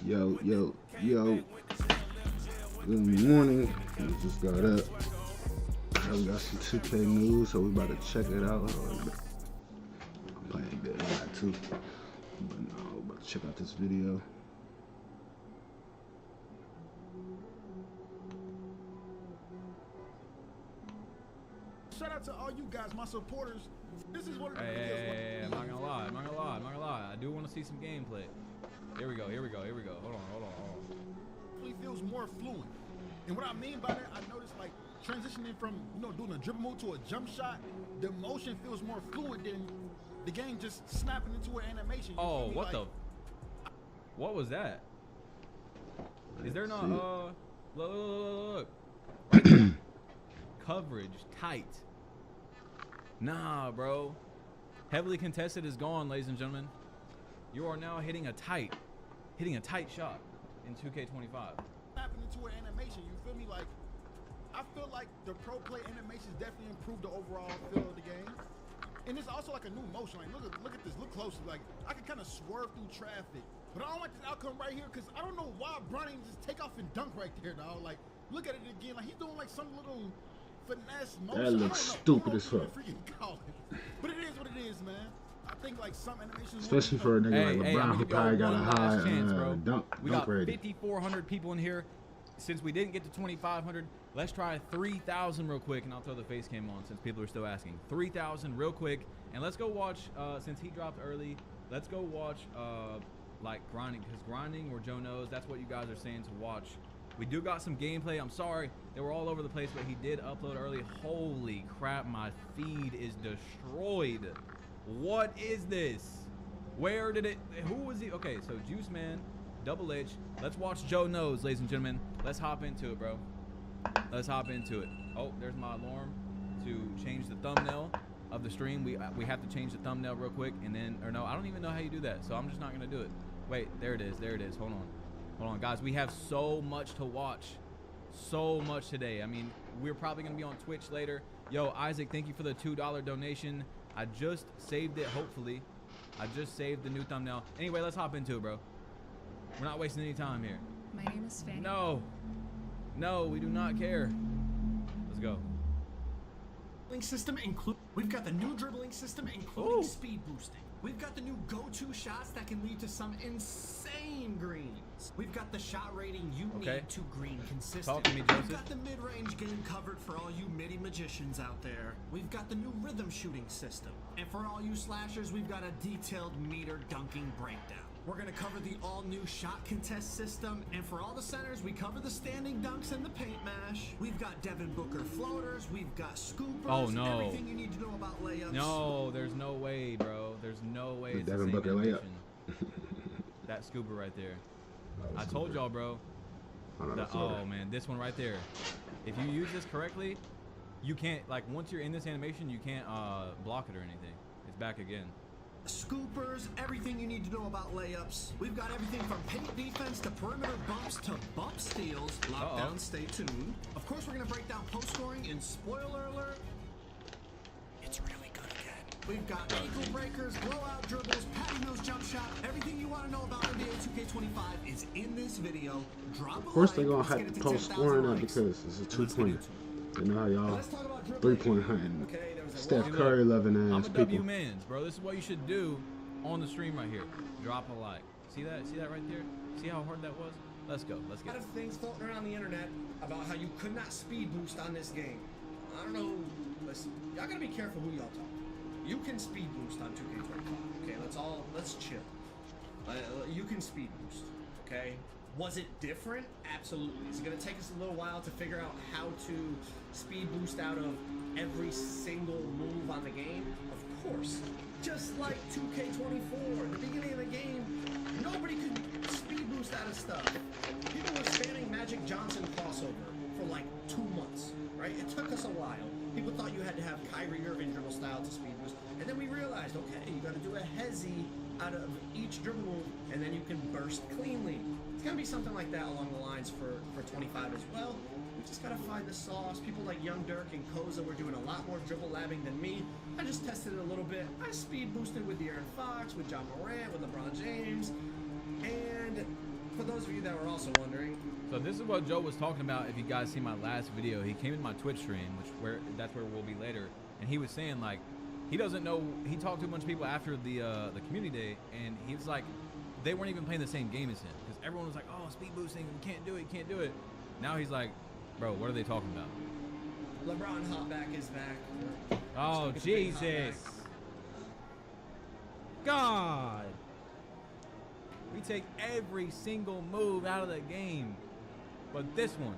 Yo, yo, yo. Good morning. We just got up. We got some 2K news, so we about to check it out. I'm playing a bit of that too. But no, we're about to check out this video. Shout out to all you guys, my supporters. This is what it is. Hey, I'm not gonna lie. I do want to see some gameplay. Here we go. Hold on. It feels more fluent. And what I mean by that, I noticed like transitioning from, doing a dribble move to a jump shot, the motion feels more fluid than the game just snapping into an animation. Oh, what the? What was that? Is there not, look. Coverage tight. Nah, bro. Heavily contested is gone, ladies and gentlemen. You are now hitting a tight shot in 2K25. Snapping into an animation, you feel me? Like, I feel like the pro play animations definitely improved the overall feel of the game. And it's also like a new motion. Like, look at this. Look closely. Like, I can kind of swerve through traffic. But I don't like this outcome right here because I don't know why Bronny just take off and dunk right there, dog. Like, look at it again. Like, he's doing like some little finesse motion. That looks stupid as fuck. But it is what it is, man. I think like some animations, especially for a nigga like LeBron who probably got a high dunk We got rating. 5,400 people in here. Since we didn't get to 2,500, let's try 3,000 real quick, and I'll throw the face cam on since people are still asking. 3,000 real quick, and let's go watch. Since he dropped early, let's go watch like grinding, because grinding or Joe knows that's what you guys are saying to watch. We do got some gameplay. I'm sorry they were all over the place, but he did upload early. Holy crap, my feed is destroyed. What is this? Where did it? Who was he? Okay, so Juice Man, Double H. Let's watch Joe Knows, ladies and gentlemen. Let's hop into it, bro. Let's hop into it. Oh, there's my alarm to change the thumbnail of the stream. We have to change the thumbnail real quick, and then, or no, I don't even know how you do that, so I'm just not gonna do it. Wait, there it is. Hold on, guys. We have so much to watch, so much today. I mean, we're probably gonna be on Twitch later. Yo, Isaac, thank you for the $2 donation. I just saved it, hopefully. I just saved the new thumbnail. Anyway, let's hop into it, bro. We're not wasting any time here. My name is Fanny. No, we do not care. Let's go. System we've got the new dribbling system, including speed boosting. We've got the new go-to shots that can lead to some insane greens. We've got the shot rating you need to green consistent. Talk to me, Joseph. We've got the mid-range game covered for all you MIDI magicians out there. We've got the new rhythm shooting system. And for all you slashers, we've got a detailed meter dunking breakdown. We're going to cover the all-new shot contest system, and for all the centers, we cover the standing dunks and the paint mash. We've got Devin Booker floaters, we've got scoopers, and everything you need to know about layups. No, there's no way, bro. There's no way it's Devin the same Booker layup. That scooper right there. I told y'all, bro. Oh, man, this one right there. If you use this correctly, you can't, like, once you're in this animation, you can't block it or anything. It's back again. Scoopers, everything you need to know about layups. We've got everything from paint defense to perimeter bumps to bump steals. Lockdown, stay tuned. Of course, we're going to break down post scoring, and spoiler alert, it's really good again. We've got ankle breakers, blowout dribbles, patty nose jump shot. Everything you want to know about NBA 2K25 is in this video. Drop a like. Of course, they're going to have to post scoring up because it's a 2-point. You know how y'all 3-point hunting. Steph Curry loving ass I'm a people. W mans, bro. This is what you should do on the stream right here. Drop a like. See that? See that right there? See how hard that was? Let's go. Let's get it. A lot of things floating around the internet about how you could not speed boost on this game. I don't know. Listen, y'all gotta be careful who y'all talk to. You can speed boost on 2K25. Okay, let's chill. You can speed boost. Okay. Was it different? Absolutely. Is it going to take us a little while to figure out how to speed boost out of every single move on the game? Of course. Just like 2K24, at the beginning of the game, nobody could speed boost out of stuff. People were spamming Magic Johnson crossover for like 2 months, right? It took us a while. People thought you had to have Kyrie Irving dribble style to speed boost. And then we realized, okay, you got to do a hezzy out of each dribble move, and then you can burst cleanly. It's gonna be something like that along the lines for 25 as well. We just gotta find the sauce. People like Young Dirk and Koza were doing a lot more dribble labbing than me. I just tested it a little bit. I speed boosted with De'Aaron Fox, with John Morant, with LeBron James, those of you that were also wondering. So this is what Joe was talking about. If you guys see my last video, he came in my Twitch stream, that's where we'll be later, and he was saying like he doesn't know. He talked to a bunch of people after the community day, and he was like they weren't even playing the same game as him because everyone was like, oh, speed boosting, we can't do it, can't do it. Now he's like, bro, what are they talking about? LeBron Hotback is back. Oh Jesus! God! We take every single move out of the game. But this one,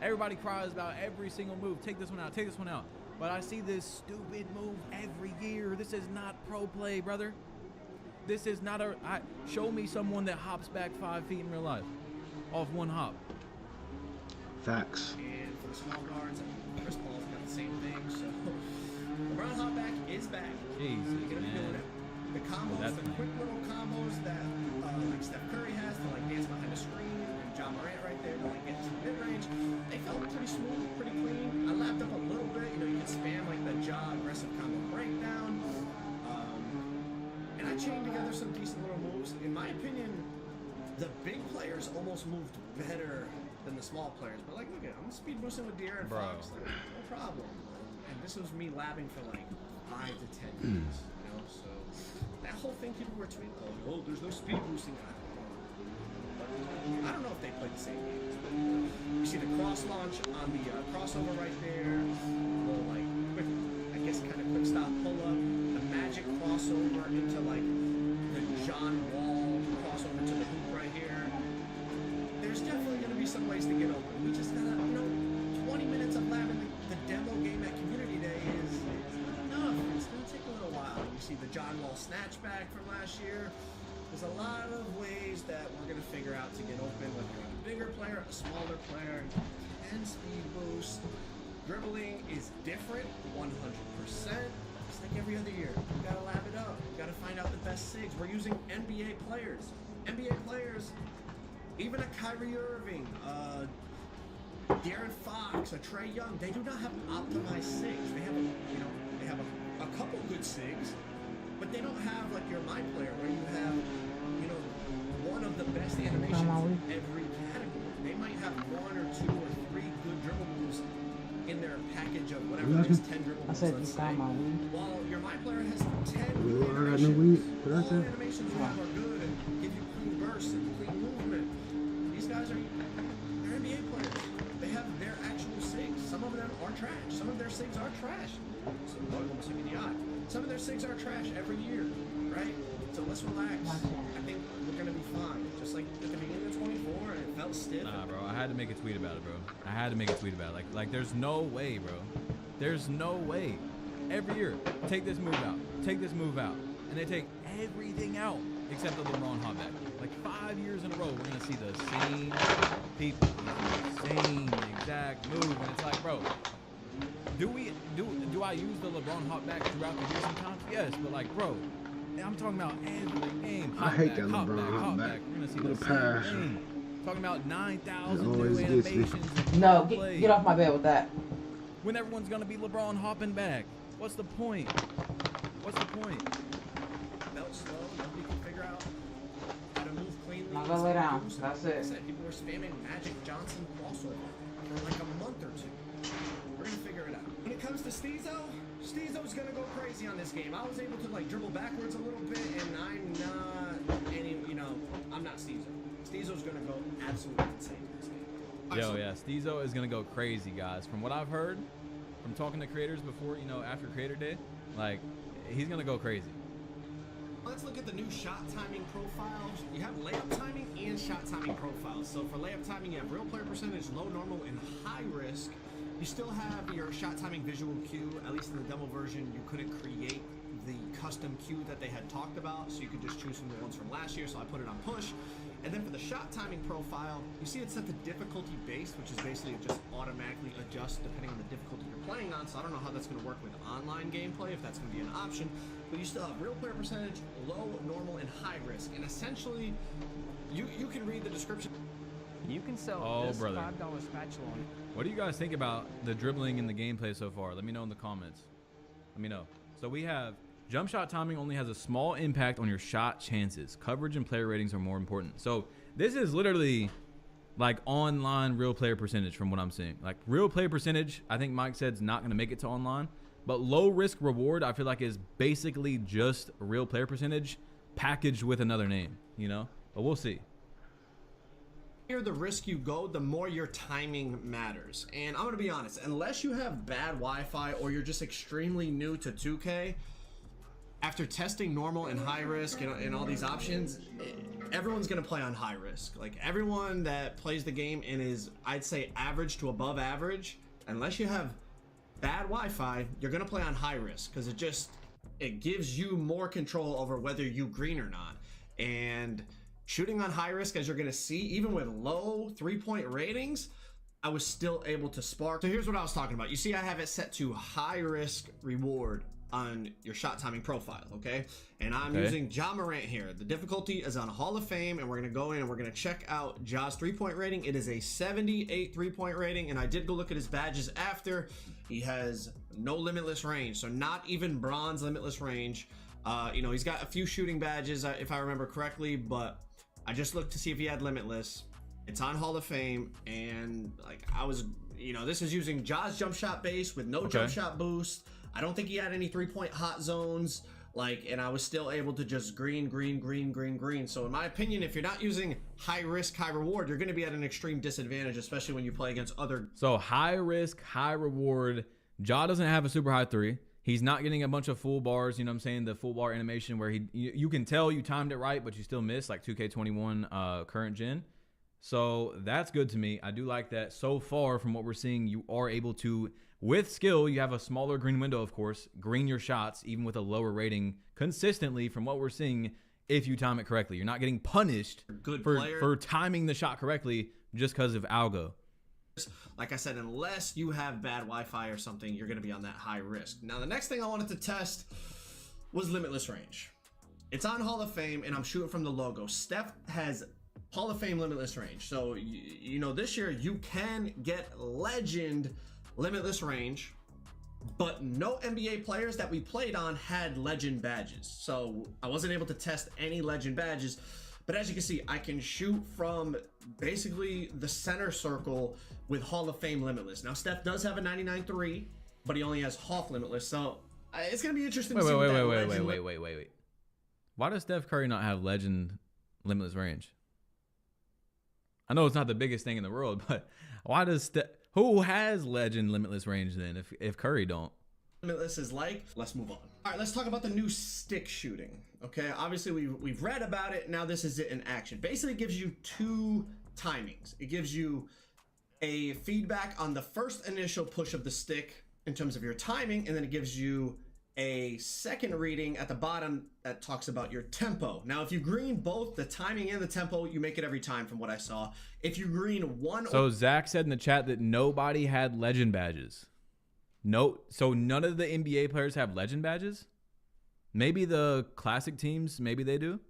everybody cries about every single move. Take this one out, take this one out. But I see this stupid move every year. This is not pro play, brother. This is not show me someone that hops back 5 feet in real life. Off one hop. Facts. And for the small guards, Chris Paul's got the same thing. So LeBron Hotback is back. Jesus, He's gonna be man. doing it. The combos, That's the nice. quick little combos that like Steph Curry has to like dance behind the screen, and John Morant right there to like get to the mid range. They felt pretty smooth, pretty clean. I lapped up a little bit. You know, you can spam like the jaw aggressive combo breakdown. And I chained together some decent little moves. In my opinion, the big players almost moved better than the small players. But like, look at it, I'm speed boosting with De'Aaron Fox, like, no problem. And this was me labbing for like 5 to 10 minutes. You know, so that whole thing people were tweeting, oh, there's no speed boosting. I don't know if they played the same games. You see the cross launch on the crossover right there. A little like quick, I guess kind of quick stop pull up. The magic crossover into like the John Wall crossover to the hoop right here. There's definitely going to be some ways to get open. We just gotta, 20 minutes of labbing the demo game at Community Day is not enough. It's going to take a little while. You see the John Wall snatchback from last year. There's a lot of ways that we're going to figure out to get open, whether you're a bigger player, a smaller player, and speed boost. Dribbling is different, 100%. It's like every other year. You got to lab it up. You got to find out the best SIGs. We're using NBA players. NBA players, even a Kyrie Irving, De'Aaron Fox, a Trae Young, they do not have optimized SIGs. They have a couple good SIGs. But they don't have like your My Player where you have, one of the best animations in every category. They might have 1 or 2 or 3 good dribble moves in their package of whatever it is, 10 dribble moves, let's say. While your My Player has 10 animations. All animations you have are good and give you clean bursts and clean movement. These guys they're NBA players. They have their actual SIGs. Some of them are trash. Some of their SIGs are trash. So almost look in the eye. Some of their SIGs are trash every year, right? So let's relax. I think we're gonna be fine. Just like at the beginning of 24, it felt stiff. Nah, bro. I had to make a tweet about it, bro. I had to make a tweet about it. Like there's no way, bro. There's no way. Every year, take this move out. Take this move out. And they take everything out except the LeBron Hotback. Like 5 years in a row, we're gonna see the same people, the same exact move. And it's like, bro, do I use the LeBron Hotback throughout the year sometimes? Yes, but like, bro, I'm talking about every game. I hate that LeBron Hotback. We're gonna see What the a same pass. thing. Talking about 9,000 It new always gets me. animations. No, get off my bed with that. When everyone's gonna be LeBron hopping back. What's the point? What's the point? Felt slow. Nobody can figure out how to move cleanly. Now go lay down. That's Like I it. said, people were spamming Magic Johnson crossover for like a month or 2. We're gonna figure it out. When it comes to Steezo's gonna go crazy on this game. I was able to like dribble backwards a little bit, and I'm not Steezo. Steezo's gonna go absolutely insane in this game. Yo, yeah, Steezo is gonna go crazy, guys. From what I've heard, from talking to creators before, after Creator Day, like, he's gonna go crazy. Let's look at the new shot timing profiles. You have layup timing and shot timing profiles. So for layup timing, you have real player percentage, low, normal, and high risk. You still have your shot timing visual cue. At least in the demo version, you couldn't create the custom cue that they had talked about, so you could just choose from the ones from last year. So I put it on push. And then for the shot timing profile, you see it's set to difficulty based, which is basically it just automatically adjusts depending on the difficulty you're playing on. So I don't know how that's going to work with online gameplay, if that's going to be an option. But you still have real player percentage, low, normal, and high risk. And essentially, you can read the description. You can sell this brother. $5 spatula on. What do you guys think about the dribbling in the gameplay so far? Let me know in the comments. Let me know. So we have Jump shot timing only has a small impact on your shot chances. Coverage and player ratings are more important. So this is literally like online real player percentage from what I'm seeing. Like real player percentage, I think Mike said is not going to make it to online. But low risk reward, I feel like is basically just real player percentage packaged with another name, you know? But we'll see. The risk you go, the more your timing matters. And I'm gonna be honest, unless you have bad Wi-Fi or you're just extremely new to 2K, after testing normal and high risk and all these options, everyone's gonna play on high risk. Like everyone that plays the game and is, I'd say, average to above average, unless you have bad Wi-Fi, you're gonna play on high risk because it gives you more control over whether you green or not. And shooting on high risk, as you're gonna see, even with low 3-point ratings, I was still able to spark. So here's what I was talking about. You see I have it set to high risk reward on your shot timing profile, okay? And I'm using Ja Morant here. The difficulty is on Hall of Fame, and we're gonna go in and we're gonna check out Ja's 3-point rating. It is a 78 3-point rating, and I did go look at his badges after. He has no limitless range, so not even bronze limitless range. You know, he's got a few shooting badges, if I remember correctly, but I just looked to see if he had limitless. It's on Hall of Fame, and like I was, you know, this is using Ja's jump shot base with no jump shot boost. I don't think he had any 3-point hot zones, like, and I was still able to just green. So in my opinion, if you're not using high risk, high reward, you're going to be at an extreme disadvantage, especially when you play against other. So high risk, high reward. Ja doesn't have a super high 3. He's not getting a bunch of full bars, you know what I'm saying? The full bar animation where you can tell you timed it right, but you still miss, like 2K21 current gen. So that's good to me. I do like that. So far from what we're seeing, you are able to, with skill, you have a smaller green window, of course, green your shots, even with a lower rating consistently from what we're seeing if you time it correctly. You're not getting punished for timing the shot correctly just because of algo. Like I said, unless you have bad Wi-Fi or something, you're going to be on that high risk. Now, the next thing I wanted to test was limitless range. It's on Hall of Fame, and I'm shooting from the logo. Steph has Hall of Fame limitless range. So, you know, this year you can get legend limitless range, but no NBA players that we played on had legend badges. So I wasn't able to test any legend badges. But as you can see, I can shoot from basically the center circle with Hall of Fame limitless. Now, Steph does have a 99.3, but he only has half limitless. So it's going to be interesting to see what that legend... Wait. Why does Steph Curry not have legend limitless range? I know it's not the biggest thing in the world, but why does who has legend limitless range then if Curry don't? Limitless is like, let's move on. All right, let's talk about the new stick shooting. Okay, obviously we've read about it. Now this is it in action. Basically, it gives you 2 timings. It gives you a feedback on the first initial push of the stick in terms of your timing, and then it gives you a second reading at the bottom that talks about your tempo. Now, if you green both the timing and the tempo, you make it every time from what I saw. If you green one... So Zach said in the chat that nobody had legend badges. No, so none of the NBA players have legend badges? Maybe the classic teams, maybe they do?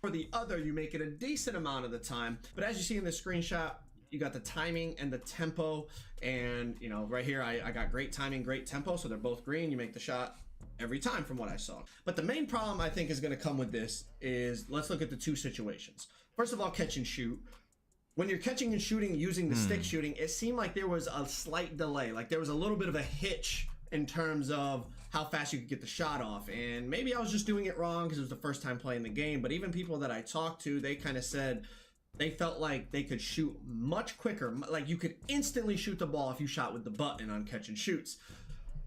For the other, you make it a decent amount of the time. But as you see in the screenshot, you got the timing and the tempo. And, you know, right here, I got great timing, great tempo. So they're both green. You make the shot every time from what I saw. But the main problem I think is going to come with this is, let's look at the 2 situations. First of all, catch and shoot. When you're catching and shooting using the stick shooting, it seemed like there was a slight delay. Like there was a little bit of a hitch in terms of how fast you could get the shot off. And maybe I was just doing it wrong because it was the first time playing the game. But even people that I talked to, they kind of said they felt like they could shoot much quicker. Like you could instantly shoot the ball if you shot with the button on catch and shoots.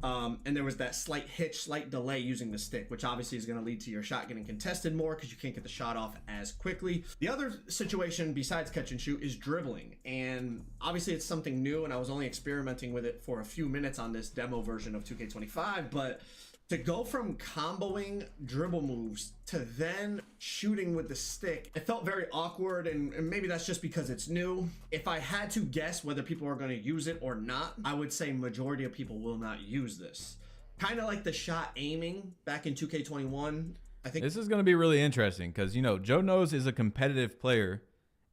And there was that slight hitch, slight delay using the stick, which obviously is going to lead to your shot getting contested more because you can't get the shot off as quickly. The other situation besides catch and shoot is dribbling. And obviously it's something new, and I was only experimenting with it for a few minutes on this demo version of 2K25, but to go from comboing dribble moves to then shooting with the stick, it felt very awkward, and maybe that's just because it's new. If I had to guess whether people are going to use it or not, I would say majority of people will not use this. Kind of like the shot aiming back in 2K21. I think this is going to be really interesting because, you know, Joe Knows is a competitive player,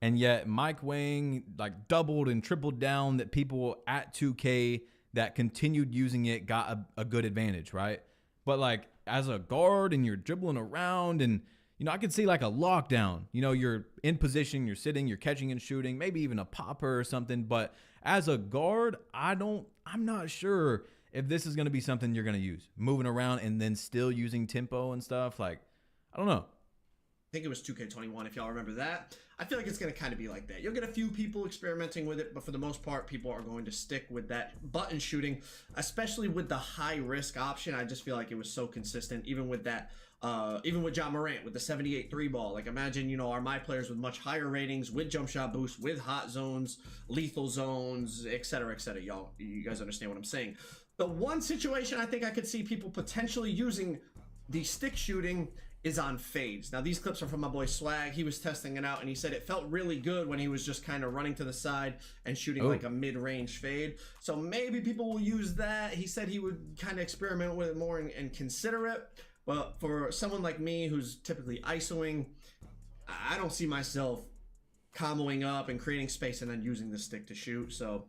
and yet Mike Wang like doubled and tripled down that people at 2K that continued using it got a good advantage, right? But like as a guard and you're dribbling around and, you know, I could see like a lockdown. You know, you're in position, you're sitting, you're catching and shooting, maybe even a popper or something. But as a guard, I'm not sure if this is going to be something you're going to use. Moving around and then still using tempo and stuff. Like, I don't know. I think it was 2K21, if y'all remember that. I feel like it's going to kind of be like that. You'll get a few people experimenting with it, but for the most part, people are going to stick with that button shooting, especially with the high risk option. I just feel like it was so consistent, even with that, even with John Morant, with the 78 3 ball. Like, imagine, you know, our my players with much higher ratings, with jump shot boost, with hot zones, lethal zones, etc., etc. Y'all, you guys understand what I'm saying. The one situation I think I could see people potentially using the stick shooting is on fades. Now, these clips are from my boy Swag. He was testing it out, and he said it felt really good when he was just kind of running to the side and shooting like a mid-range fade. So maybe people will use that. He said he would kind of experiment with it more and consider it. But for someone like me who's typically ISOing, I don't see myself comboing up and creating space and then using the stick to shoot. So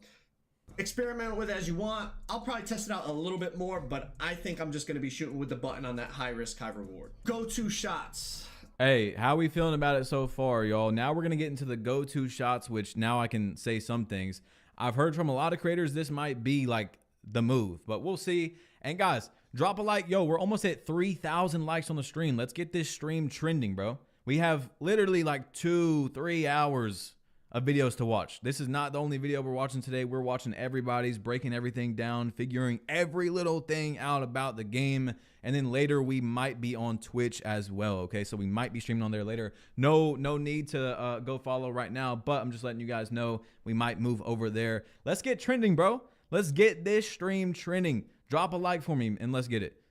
experiment with it as you want. I'll probably test it out a little bit more, but I think I'm just going to be shooting with the button on that high risk, high reward. Go-to shots. Hey, how we feeling about it so far, y'all? Now we're going to get into the go-to shots, which now I can say some things. I've heard from a lot of creators this might be like the move, but we'll see. And guys, drop a like. Yo, we're almost at 3,000 likes on the stream. Let's get this stream trending, bro. We have literally like 2-3 hours of videos to watch. This is not the only video we're watching today. We're watching everybody's, breaking everything down, figuring every little thing out about the game. And then later we might be on Twitch as well. Okay, so we might be streaming on there later. No need to go follow right now, but I'm just letting you guys know we might move over there. Let's get trending, bro. Let's get this stream trending. Drop a like for me and let's get it.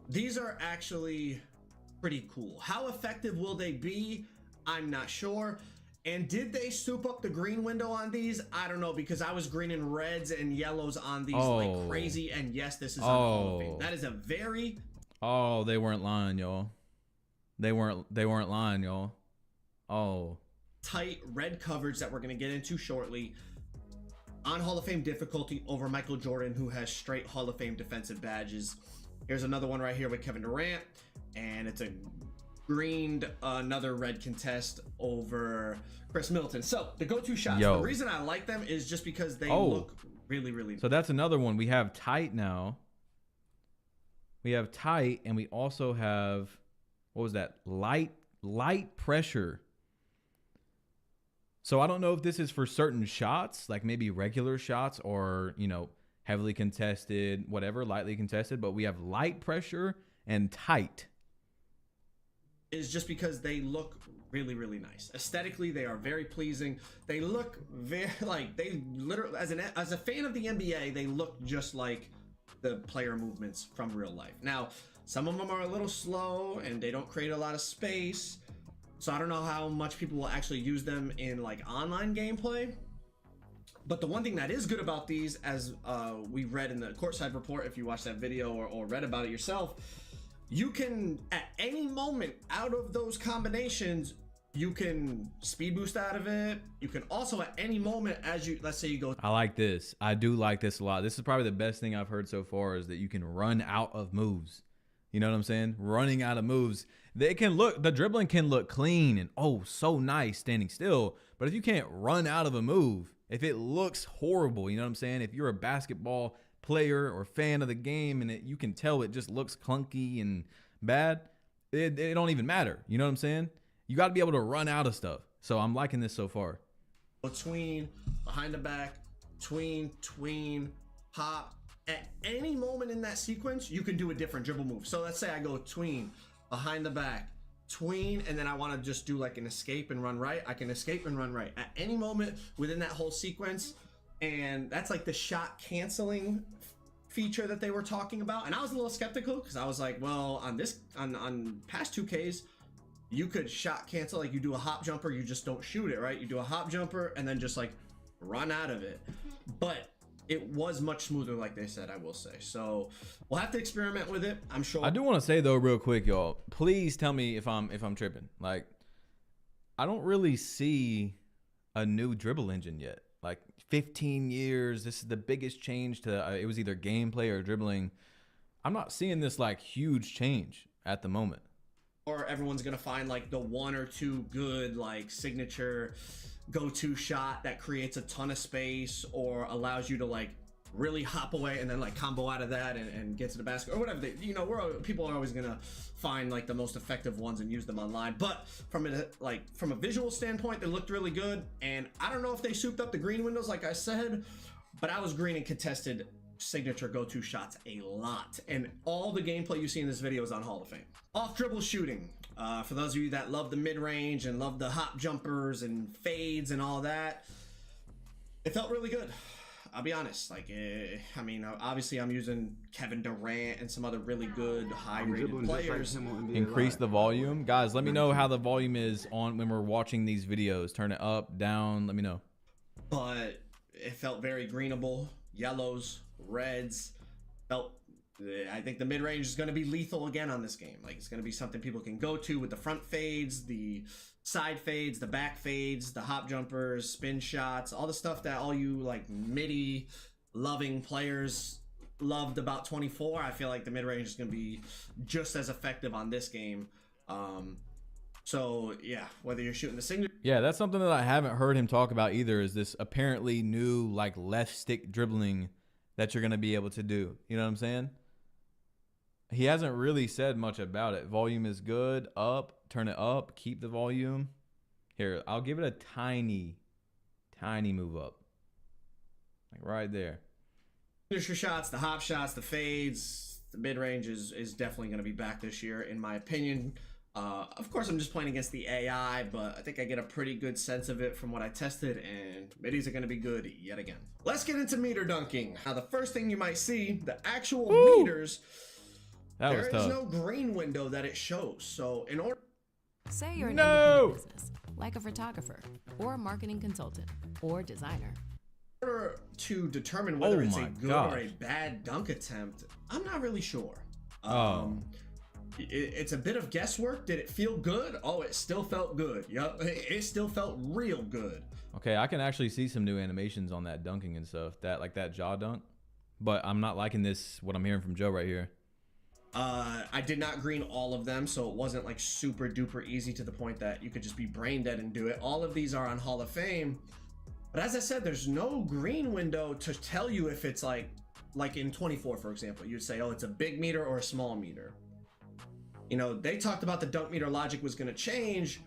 These are actually pretty cool. How effective will they be? I'm not sure. And did they soup up the green window on these? I don't know, because I was green and reds and yellows on these like crazy. And yes, this is on Hall of Fame. That is a very... Oh, they weren't lying, y'all. They weren't lying, y'all. Oh. Tight red coverage that we're going to get into shortly. On Hall of Fame difficulty over Michael Jordan, who has straight Hall of Fame defensive badges. Here's another one right here with Kevin Durant. And it's a greened another red contest over Chris Middleton. So the go-to shots, the reason I like them is just because they look really, really so that's another one. We have tight now. We have tight, and we also have, what was that? Light pressure. So I don't know if this is for certain shots, like maybe regular shots or, you know, heavily contested, whatever, lightly contested, but we have light pressure and tight. Is just because they look really, really nice. Aesthetically, they are very pleasing. They look very, like, they literally, as a fan of the NBA, they look just like the player movements from real life. Now, some of them are a little slow and they don't create a lot of space. So I don't know how much people will actually use them in like online gameplay. But the one thing that is good about these, as we read in the courtside report, if you watched that video or read about it yourself, you can, at any moment out of those combinations, you can speed boost out of it. You can also, at any moment, as you, let's say you go. I like this. I do like this a lot. This is probably the best thing I've heard so far, is that you can run out of moves. You know what I'm saying? Running out of moves. They can look, the dribbling can look clean and, oh, so nice standing still. But if you can't run out of a move, if it looks horrible, you know what I'm saying? If you're a basketball player or fan of the game and you can tell it just looks clunky and bad, it don't even matter. You know what I'm saying? You got to be able to run out of stuff. So I'm liking this so far. Tween, behind the back, tween, pop. At any moment in that sequence, you can do a different dribble move. So let's say I go tween, behind the back, tween, and then I want to just do like an escape and run right. I can escape and run right at any moment within that whole sequence. And that's like the shot canceling feature that they were talking about. And I was a little skeptical because I was like, well, on this, on past 2Ks, you could shot cancel. Like you do a hop jumper, you just don't shoot it, right? You do a hop jumper and then just like run out of it. But it was much smoother, like they said, I will say. So we'll have to experiment with it, I'm sure. I do want to say though, real quick, y'all, please tell me if I'm tripping. Like, I don't really see a new dribble engine yet. Like 15 years, this is the biggest change to it was either gameplay or dribbling. I'm not seeing this like huge change at the moment. Or everyone's gonna find like the one or two good like signature go-to shot that creates a ton of space or allows you to like really hop away and then like combo out of that and get to the basket or whatever. People are always gonna find like the most effective ones and use them online. But from a visual standpoint, they looked really good. And I don't know if they souped up the green windows like I said, but I was green and contested signature go-to shots a lot, and all the gameplay you see in this video is on Hall of Fame. Off dribble shooting, for those of you that love the mid-range and love the hop jumpers and fades and all that, it felt really good. I'll be honest, like I mean, obviously I'm using Kevin Durant and some other really good high-rated players. Increase the volume. Guys, let me know how the volume is on when we're watching these videos. Turn it up, down, let me know. But it felt very greenable. Yellows, reds, I think the mid-range is going to be lethal again on this game. Like, it's going to be something people can go to with the front fades, the side fades, the back fades, the hop jumpers, spin shots, all the stuff that all you like midi loving players loved about 24. I feel like the mid-range is going to be just as effective on this game. So yeah, whether you're shooting the signature. Yeah, that's something that I haven't heard him talk about either, is this apparently new like left stick dribbling that you're going to be able to do. You know what I'm saying? He hasn't really said much about it. Volume is good. Up. Turn it up. Keep the volume. Here, I'll give it a tiny move up. Like right there. Signature shots, the hop shots, the fades, the mid-range is definitely going to be back this year, in my opinion. Of course, I'm just playing against the AI, but I think I get a pretty good sense of it from what I tested, and middies are going to be good yet again. Let's get into meter dunking. Now, the first thing you might see, the actual meters, there is no green window that it shows. So in order... Say you're an independent business, like a photographer, or a marketing consultant, or designer. In order to determine whether it's a good or a bad dunk attempt, I'm not really sure. It's a bit of guesswork. Did it feel good? Oh, it still felt good. Yep, it still felt real good. Okay, I can actually see some new animations on that dunking and stuff, like that jaw dunk. But I'm not liking what I'm hearing from Joe right here. I did not green all of them, so it wasn't like super duper easy to the point that you could just be brain dead and do it. All of these are on Hall of Fame. But as I said, there's no green window to tell you if it's like in 24, for example, you'd say, oh, it's a big meter or a small meter. You know, they talked about the dunk meter logic was going to change,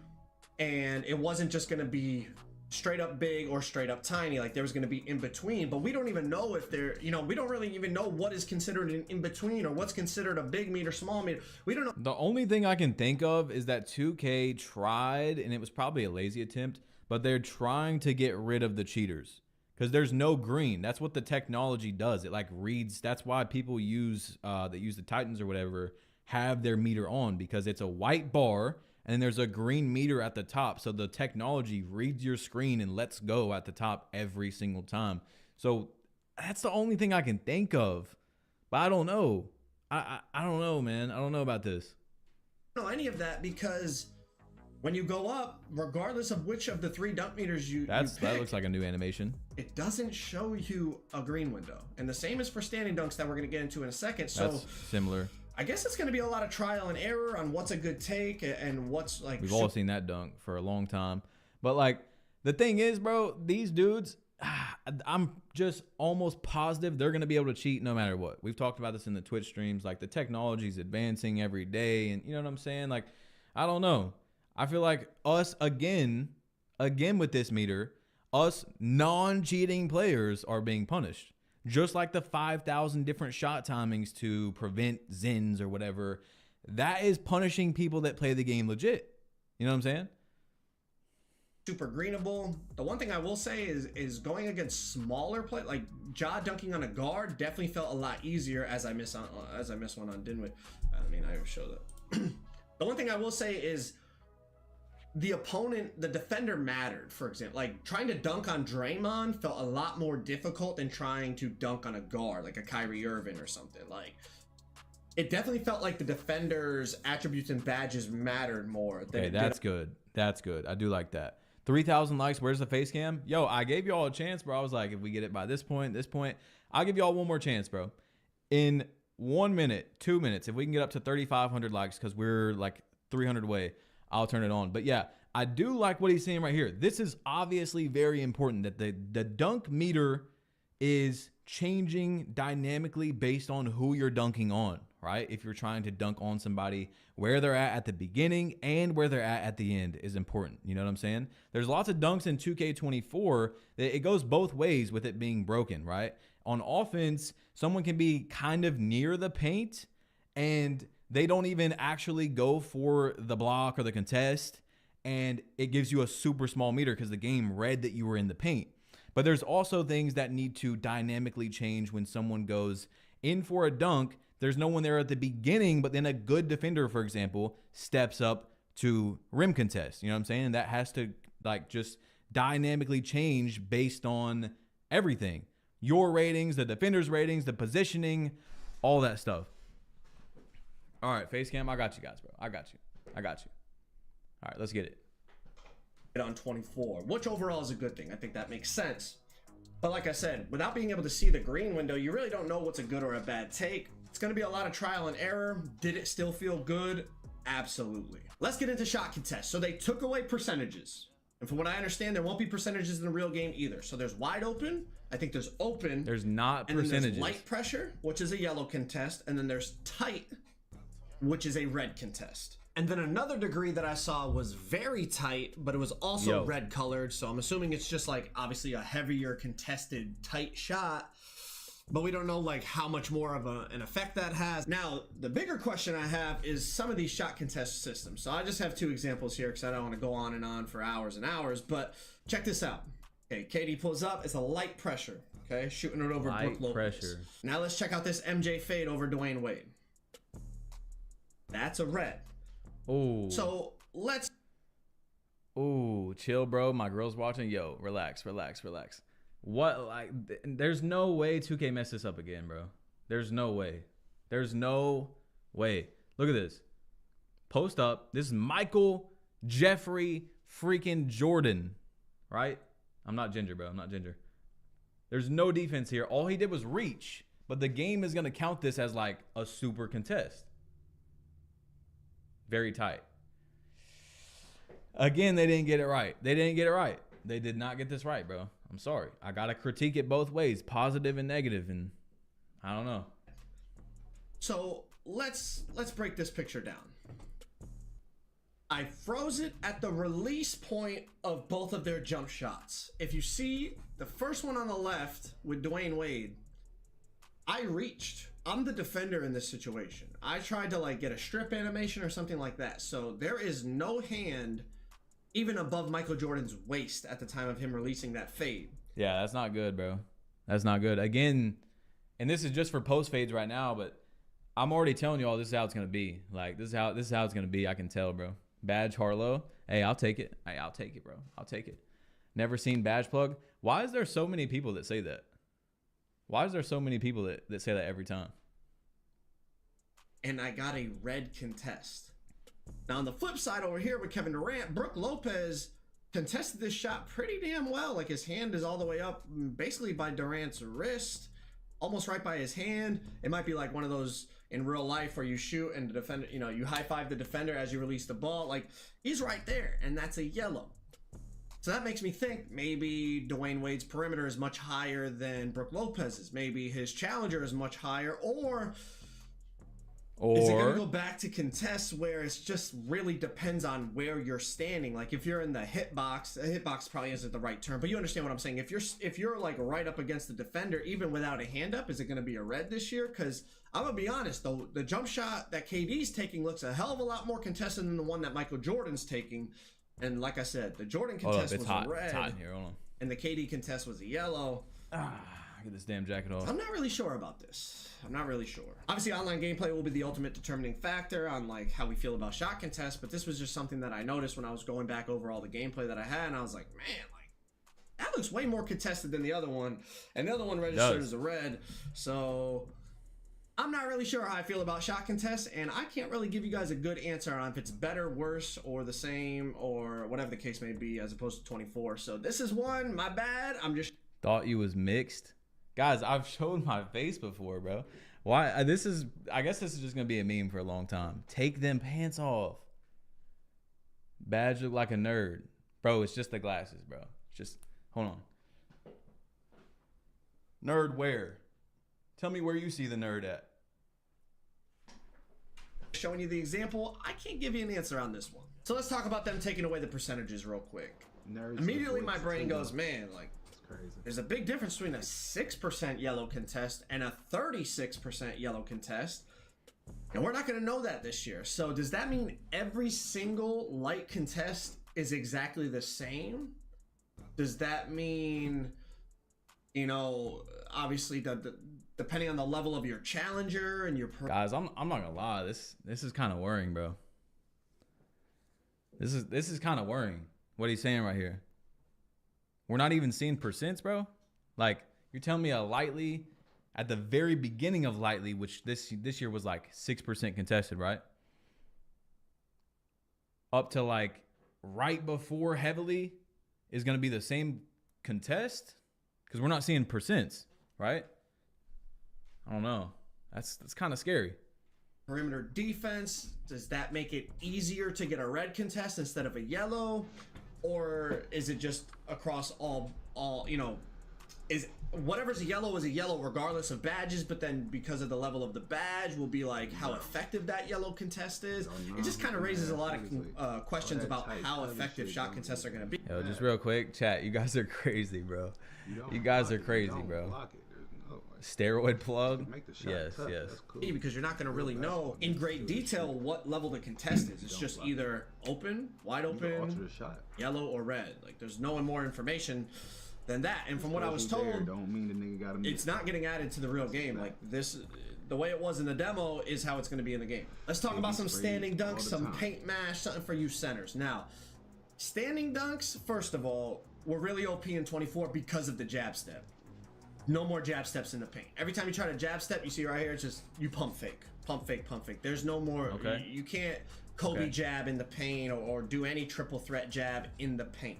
and it wasn't just going to be straight up big or straight up tiny. Like, there was going to be in between, but we don't even know if they're, you know, we don't really even know what is considered an in between or what's considered a big meter, small meter. We don't know. The only thing I can think of is that 2K tried, and it was probably a lazy attempt, but they're trying to get rid of the cheaters because there's no green. That's what the technology does. It like reads. That's why people use that use the Titans or whatever have their meter on, because it's a white bar and there's a green meter at the top. So the technology reads your screen and lets go at the top every single time. So that's the only thing I can think of, but I don't know. I don't know, man. I don't know about this. I don't know any of that, because when you go up, regardless of which of the 3 dunk meters you pick, that looks like a new animation. It doesn't show you a green window. And the same is for standing dunks that we're going to get into in a second. So that's similar. I guess it's going to be a lot of trial and error on what's a good take and what's like... We've all seen that dunk for a long time. But like, the thing is, bro, these dudes, I'm just almost positive they're going to be able to cheat no matter what. We've talked about this in the Twitch streams. Like, the technology's advancing every day. And you know what I'm saying? Like, I don't know. I feel like us, again with this meter, us non-cheating players are being punished. Just like the 5,000 different shot timings to prevent Zins or whatever, that is punishing people that play the game legit. You know what I'm saying? Super greenable. The one thing I will say is going against smaller play, like jaw dunking on a guard, definitely felt a lot easier as I miss one on Dinwiddie. I mean, I show that. The one thing I will say is the opponent, the defender mattered. For example, like trying to dunk on Draymond felt a lot more difficult than trying to dunk on a guard, like a Kyrie Irving or something. Like, it definitely felt like the defender's attributes and badges mattered more than okay, that's good. That's good. I do like that. 3,000 likes. Where's the face cam? Yo, I gave y'all a chance, bro. I was like, if we get it by this point, I'll give y'all one more chance, bro. In 1 minute, 2 minutes. If we can get up to 3,500 likes, because we're like 300 away, I'll turn it on. But yeah, I do like what he's saying right here. This is obviously very important that the dunk meter is changing dynamically based on who you're dunking on, right? If you're trying to dunk on somebody, where they're at the beginning and where they're at the end is important. You know what I'm saying? There's lots of dunks in 2K24 that it goes both ways with it being broken, right? On offense, someone can be kind of near the paint and they don't even actually go for the block or the contest, and it gives you a super small meter because the game read that you were in the paint. But there's also things that need to dynamically change when someone goes in for a dunk. There's no one there at the beginning, but then a good defender, for example, steps up to rim contest. You know what I'm saying? And that has to like just dynamically change based on everything. Your ratings, the defender's ratings, the positioning, all that stuff. All right, face cam, I got you guys, bro. I got you. All right, let's get it. On 24, which overall is a good thing. I think that makes sense. But like I said, without being able to see the green window, you really don't know what's a good or a bad take. It's going to be a lot of trial and error. Did it still feel good? Absolutely. Let's get into shot contest. So they took away percentages. And from what I understand, there won't be percentages in the real game either. So there's wide open. I think there's open. There's not and percentages. Then there's light pressure, which is a yellow contest. And then there's tight, which is a red contest. And then another degree that I saw was very tight, but it was also red colored. So I'm assuming it's just like obviously a heavier contested tight shot, but we don't know like how much more of an effect that has. Now, the bigger question I have is some of these shot contest systems. So I just have two examples here because I don't want to go on and on for hours and hours, but check this out. Okay, KD pulls up, it's a light pressure, okay? Shooting it over Brook Lopez. Pressure. Now let's check out this MJ fade over Dwayne Wade. That's a red. Oh. So let's. Oh, chill, bro. My girl's watching. Yo, relax. What? Like, there's no way 2K messed this up again, bro. There's no way. Look at this. Post up. This is Michael Jeffrey freaking Jordan, right? I'm not ginger, bro. I'm not ginger. There's no defense here. All he did was reach, but the game is gonna count this as like a super contest. Very tight. Again, they didn't get it right. They did not get this right, bro. I'm sorry. I got to critique it both ways, positive and negative, and I don't know. So let's break this picture down. I froze it at the release point of both of their jump shots. If you see the first one on the left with Dwayne Wade, I reached. I'm the defender in this situation. I tried to like get a strip animation or something like that. So there is no hand even above Michael Jordan's waist at the time of him releasing that fade. Yeah, that's not good, bro. That's not good. Again, and this is just for post fades right now, but I'm already telling you all this is how it's gonna be. Like this is how it's gonna be. I can tell, bro. Badge Harlow. Hey, I'll take it. Hey, I'll take it, bro. I'll take it. Never seen badge plug. Why is there so many people that say that? Why is there so many people that say that every time? And I got a red contest. Now on the flip side over here with Kevin Durant, Brook Lopez contested this shot pretty damn well. Like his hand is all the way up basically by Durant's wrist, almost right by his hand. It might be like one of those in real life where you shoot and the defender, you know, you high five the defender as you release the ball. Like he's right there, and that's a yellow. So that makes me think maybe Dwayne Wade's perimeter is much higher than Brook Lopez's. Maybe his challenger is much higher, or is it going to go back to contests where it's just really depends on where you're standing? Like if you're in the hitbox probably isn't the right term, but you understand what I'm saying. If you're like right up against the defender, even without a hand up, is it going to be a red this year? Because I'm going to be honest, though, the jump shot that KD's taking looks a hell of a lot more contested than the one that Michael Jordan's taking. And like I said, the Jordan contest was a red, it's hot in here. Hold on. And the KD contest was a yellow. Get this damn jacket off. I'm not really sure about this. I'm not really sure. Obviously, online gameplay will be the ultimate determining factor on like how we feel about shot contests, but this was just something that I noticed when I was going back over all the gameplay that I had, and I was like, man, like that looks way more contested than the other one, and the other one registered as a red. So I'm not really sure how I feel about shot contests, and I can't really give you guys a good answer on if it's better, worse, or the same, or whatever the case may be, as opposed to 24. So this is one, my bad. I'm just thought you was mixed. Guys, I've shown my face before, bro. Why? This is. I guess this is just gonna be a meme for a long time. Take them pants off. Badge look like a nerd, bro. It's just the glasses, bro. Just hold on. Nerd where? Tell me where you see the nerd at. Showing you the example, I can't give you an answer on this one. So let's talk about them taking away the percentages real quick. Nerds Immediately with my brain voices, goes, man, like, it's crazy. there's a big difference between a 6% yellow contest and a 36% yellow contest. And we're not going to know that this year. So does that mean every single light contest is exactly the same? Does that mean, you know, obviously depending on the level of your challenger and your Guys, I'm not gonna lie. This is kind of worrying, bro. This is kind of worrying. What he's saying right here. We're not even seeing percents, bro. Like, you're telling me a lightly at the very beginning of lightly, which this year was like 6% contested, right? Up to like right before heavily is gonna be the same contest, because we're not seeing percents, right? I don't know. That's kind of scary. perimeter defense? Does that make it easier to get a red contest instead of a yellow? Or is it just across all you know, is whatever's a yellow is a yellow regardless of badges, but then because of the level of the badge will be like how effective that yellow contest is? It just kind of raises a lot of questions about how effective shot contests are going to be. Yo, just real quick, chat, you guys are crazy, bro. You guys are crazy, bro. Steroid plug? Yes. Cool. Because you're not going to really know in great detail what level the contest is. It's just either open, wide open, yellow, or red. Like, there's no more information than that. And from what I was told, don't mean the nigga gotta it's not getting added to the real game. Like, this, the way it was in the demo is how it's going to be in the game. Let's talk about some standing dunks, some paint mash, something for you centers. Now, standing dunks, first of all, were really OP in 24 because of the jab step. No more jab steps in the paint. Every time you try to jab step, you see right here, it's just you pump fake, pump fake, pump fake. There's no more. Okay. You can't Kobe jab in the paint or do any triple threat jab in the paint.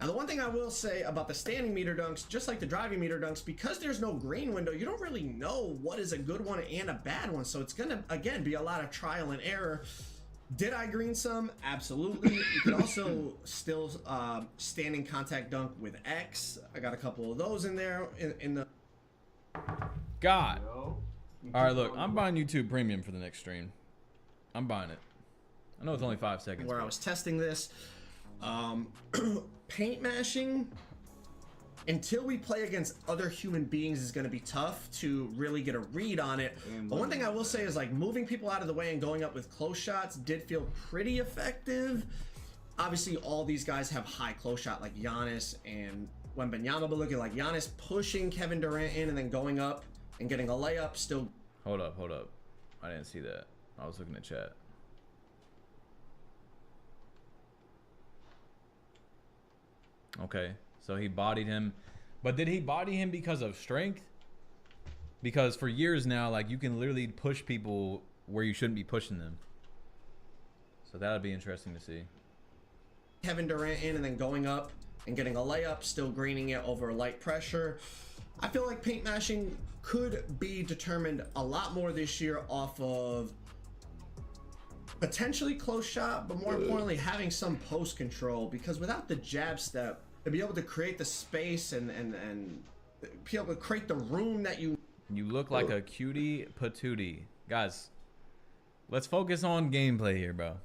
Now, the one thing I will say about the standing meter dunks, just like the driving meter dunks, because there's no green window, you don't really know what is a good one and a bad one. So it's gonna again be a lot of trial and error. Did I green some? Absolutely. You can also still standing contact dunk with X. I got a couple of those in there in the. God. All right, look, I'm buying YouTube Premium for the next stream. I'm buying it. I know it's only 5 seconds. Where I was testing this. Paint mashing, until we play against other human beings, is going to be tough to really get a read on it. But one thing I will say is, like, moving people out of the way and going up with close shots did feel pretty effective. Obviously, all these guys have high close shot, like Giannis and Wembanyama, but look at like Giannis pushing Kevin Durant in and then going up and getting a layup. Still. Hold up. I didn't see that. I was looking at chat. Okay. So he bodied him, but did he body him because of strength? Because for years now, like, you can literally push people where you shouldn't be pushing them. So that would be interesting to see. Kevin Durant in and then going up and getting a layup, still greening it over light pressure. I feel like paint mashing could be determined a lot more this year off of potentially close shot, but more importantly, having some post control, because without the jab step, to be able to create the space and be able to create the room that you look like a cutie patootie. Guys, let's focus on gameplay here, bro.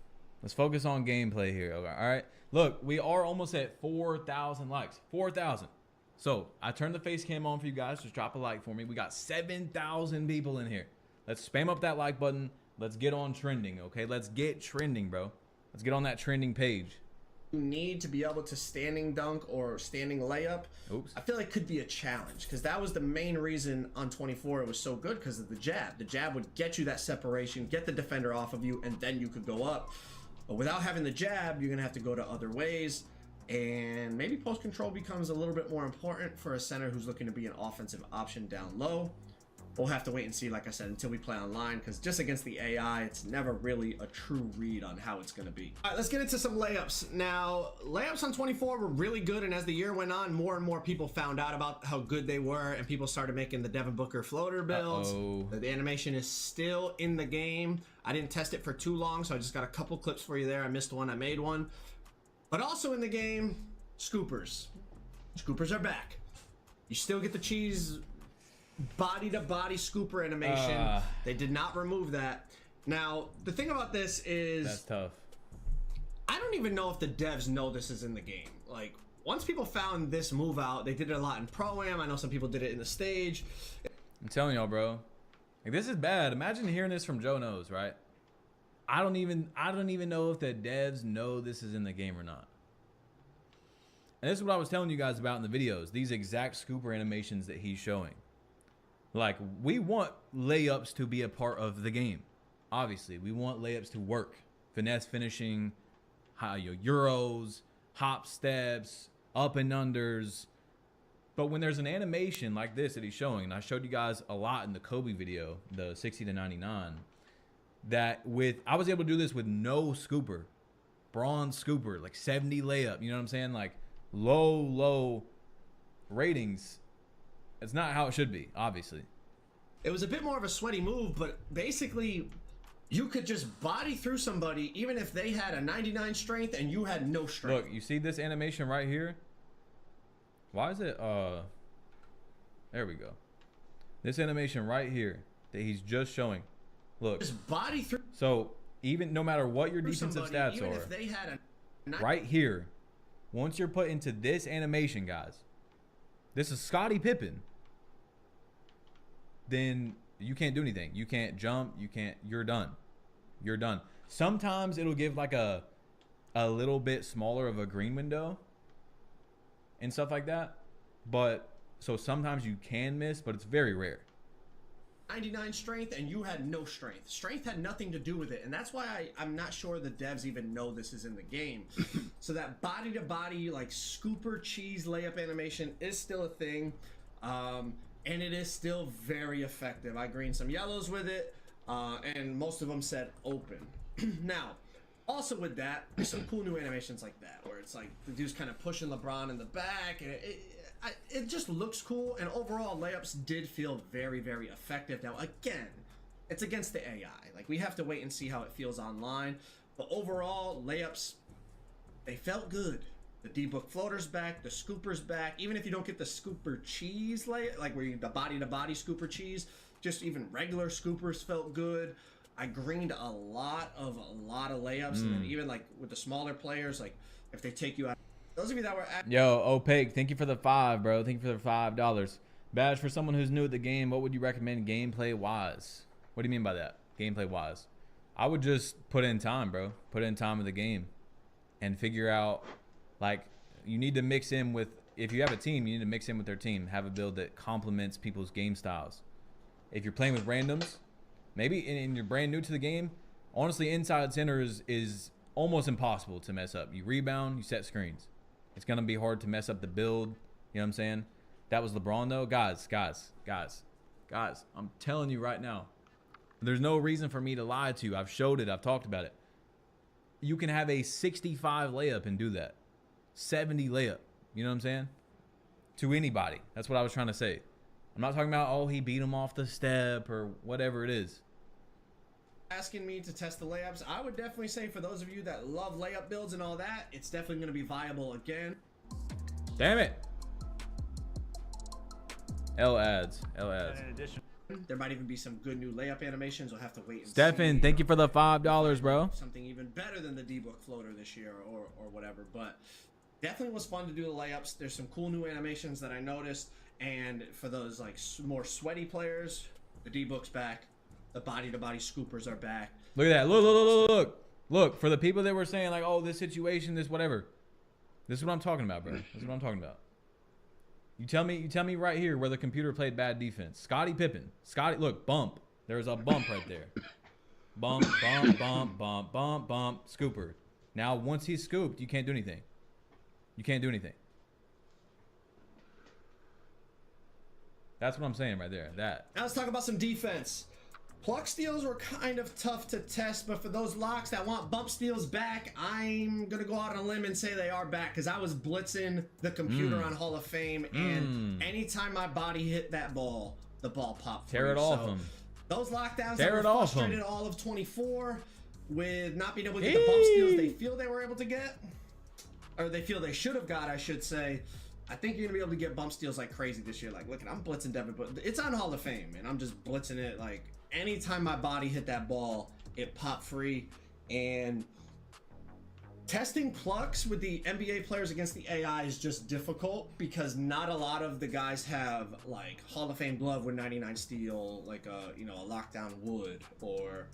Let's focus on gameplay here. Okay, all right. Look, we are almost at 4,000 likes. 4,000. So I turned the face cam on for you guys. Just drop a like for me. We got 7,000 people in here. Let's spam up that like button. Let's get on trending, okay? Let's get trending, bro. Let's get on that trending page. Need to be able to standing dunk or standing layup. Oops. I feel like could be a challenge, because that was the main reason on 24 it was so good, because of the jab. The jab would get you that separation, get the defender off of you, and then you could go up. But without having the jab, you're gonna have to go to other ways, and maybe post control becomes a little bit more important for a center who's looking to be an offensive option down low. we'll have to wait and see, like I said, until we play online, because just against the AI, it's never really a true read on how it's going to be. All right, let's get into some layups. Now, layups on 24 were really good, and as the year went on, more and more people found out about how good they were, and people started making the Devin Booker floater builds. The animation is still in the game. I didn't test it for too long, so I just got a couple clips for you there. I missed one, I made one. But also in the game, scoopers. Scoopers are back. You still get the cheese body-to-body scooper animation. They did not remove that. Now, the thing about this is... That's tough. I don't even know if the devs know this is in the game. Like, once people found this move out, they did it a lot in Pro-Am. I know some people did it in the stage. I'm telling y'all, bro. Like, this is bad. Imagine hearing this from Joe Knows, right? I don't even know if the devs know this is in the game or not. And this is what I was telling you guys about in the videos. These exact scooper animations that he's showing. Like, we want layups to be a part of the game. Obviously, we want layups to work. Finesse finishing, euros, hop steps, up and unders. But when there's an animation like this that he's showing, and I showed you guys a lot in the Kobe video, the 60 to 99, that I was able to do this with no scooper, bronze scooper, like 70 layup. You know what I'm saying? Like low ratings. It's not how it should be, obviously. It was a bit more of a sweaty move, but basically you could just body through somebody even if they had a 99 strength and you had no strength. Look, you see this animation right here? Why is it, there we go. This animation right here that he's just showing. Look. Just body through. So even no matter what your defensive stats even are, if they had right here, once you're put into this animation, guys, this is Scottie Pippen, then you can't do anything. You can't jump. You can't. You're done. You're done. Sometimes it'll give like a little bit smaller of a green window and stuff like that. But so sometimes you can miss, but it's very rare. 99 strength and you had no strength. Strength had nothing to do with it, and that's why I'm not sure the devs even know this is in the game. So that body to body like scooper cheese layup animation is still a thing, and it is still very effective. I greened some yellows with it, and most of them said open. Now, also with that, there's some cool new animations like that where it's like the dude's kind of pushing LeBron in the back, and it just looks cool, and overall layups did feel very effective. Now again, it's against the AI, like we have to wait and see how it feels online, but overall layups, they felt good. The D-Book floater's back, the scooper's back. Even if you don't get the scooper cheese layup, like where you the body to body scooper cheese, just even regular scoopers felt good. I greened a lot of layups, and then even like with the smaller players, like if they take you out. Those of you that were at Yo, Opaque, thank you for the $5, bro. Thank you for the $5. Badge, for someone who's new at the game, what would you recommend gameplay-wise? What do you mean by that, gameplay-wise? I would just put in time, bro. Put in time of the game and figure out, like, you need to mix in with, if you have a team, you need to mix in with their team. Have a build that complements people's game styles. If you're playing with randoms, maybe and you're brand new to the game, honestly, inside center is almost impossible to mess up. You rebound, you set screens. It's going to be hard to mess up the build. You know what I'm saying? That was LeBron, though. Guys, I'm telling you right now, there's no reason for me to lie to you. I've showed it. I've talked about it. You can have a 65 layup and do that. 70 layup. You know what I'm saying? To anybody. That's what I was trying to say. I'm not talking about, oh, he beat him off the step or whatever it is. Asking me to test the layups, I would definitely say for those of you that love layup builds and all that, it's definitely going to be viable again. Damn it. L ads. In addition, there might even be some good new layup animations. We'll have to wait and Stefan, see. thank you for the $5, bro. Something even better than the D-Book floater this year or whatever. But definitely was fun to do the layups. There's some cool new animations that I noticed. And for those like more sweaty players, the D-Book's back. The body-to-body scoopers are back. Look at that. Look. For the people that were saying like, oh, this situation, this whatever. This is what I'm talking about, bro. This is what I'm talking about. You tell me right here where the computer played bad defense. Scottie Pippen. Look, bump. There's a bump right there. Bump. Scooper. Now, once he's scooped, you can't do anything. You can't do anything. That's what I'm saying right there. That. Now let's talk about some defense. Pluck steals were kind of tough to test, but for those locks that want bump steals back, I'm gonna go out on a limb and say they are back, because I was blitzing the computer on Hall of Fame, and anytime my body hit that ball, the ball popped free. Tear it off him. Those lockdowns Tear that were it off frustrated him. all of 24 with not being able to get the bump steals they feel they were able to get, or they feel they should have got, I should say. I think you're gonna be able to get bump steals like crazy this year. Like, look, I'm blitzing Devin, but it's on Hall of Fame, and I'm just blitzing it. Like, anytime my body hit that ball, it popped free. And testing plucks with the NBA players against the AI is just difficult, because not a lot of the guys have like Hall of Fame glove with 99 steal, like a lockdown would, or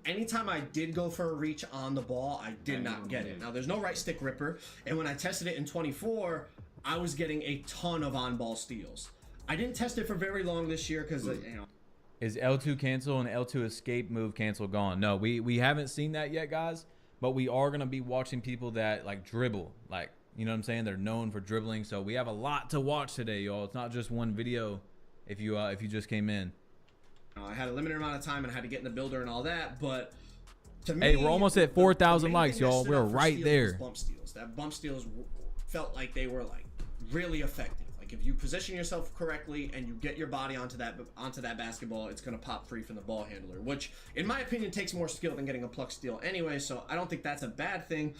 anytime I did go for a reach on the ball, I did not get it. Now, there's no right stick ripper, and when I tested it in 24, I was getting a ton of on-ball steals. I didn't test it for very long this year because, Is L2 cancel and L2 escape move cancel gone? No, we haven't seen that yet, guys, but we are going to be watching people that, like, dribble. Like, you know what I'm saying? They're known for dribbling, so we have a lot to watch today, y'all. It's not just one video if you just came in. I had a limited amount of time and I had to get in the builder and all that, but to me, Hey, we're almost at 4,000 likes, y'all. We're right there. Bump steals. That bump steals felt like they were like really effective. Like, if you position yourself correctly and you get your body onto that basketball, it's gonna pop free from the ball handler, which in my opinion takes more skill than getting a pluck steal anyway. So I don't think that's a bad thing.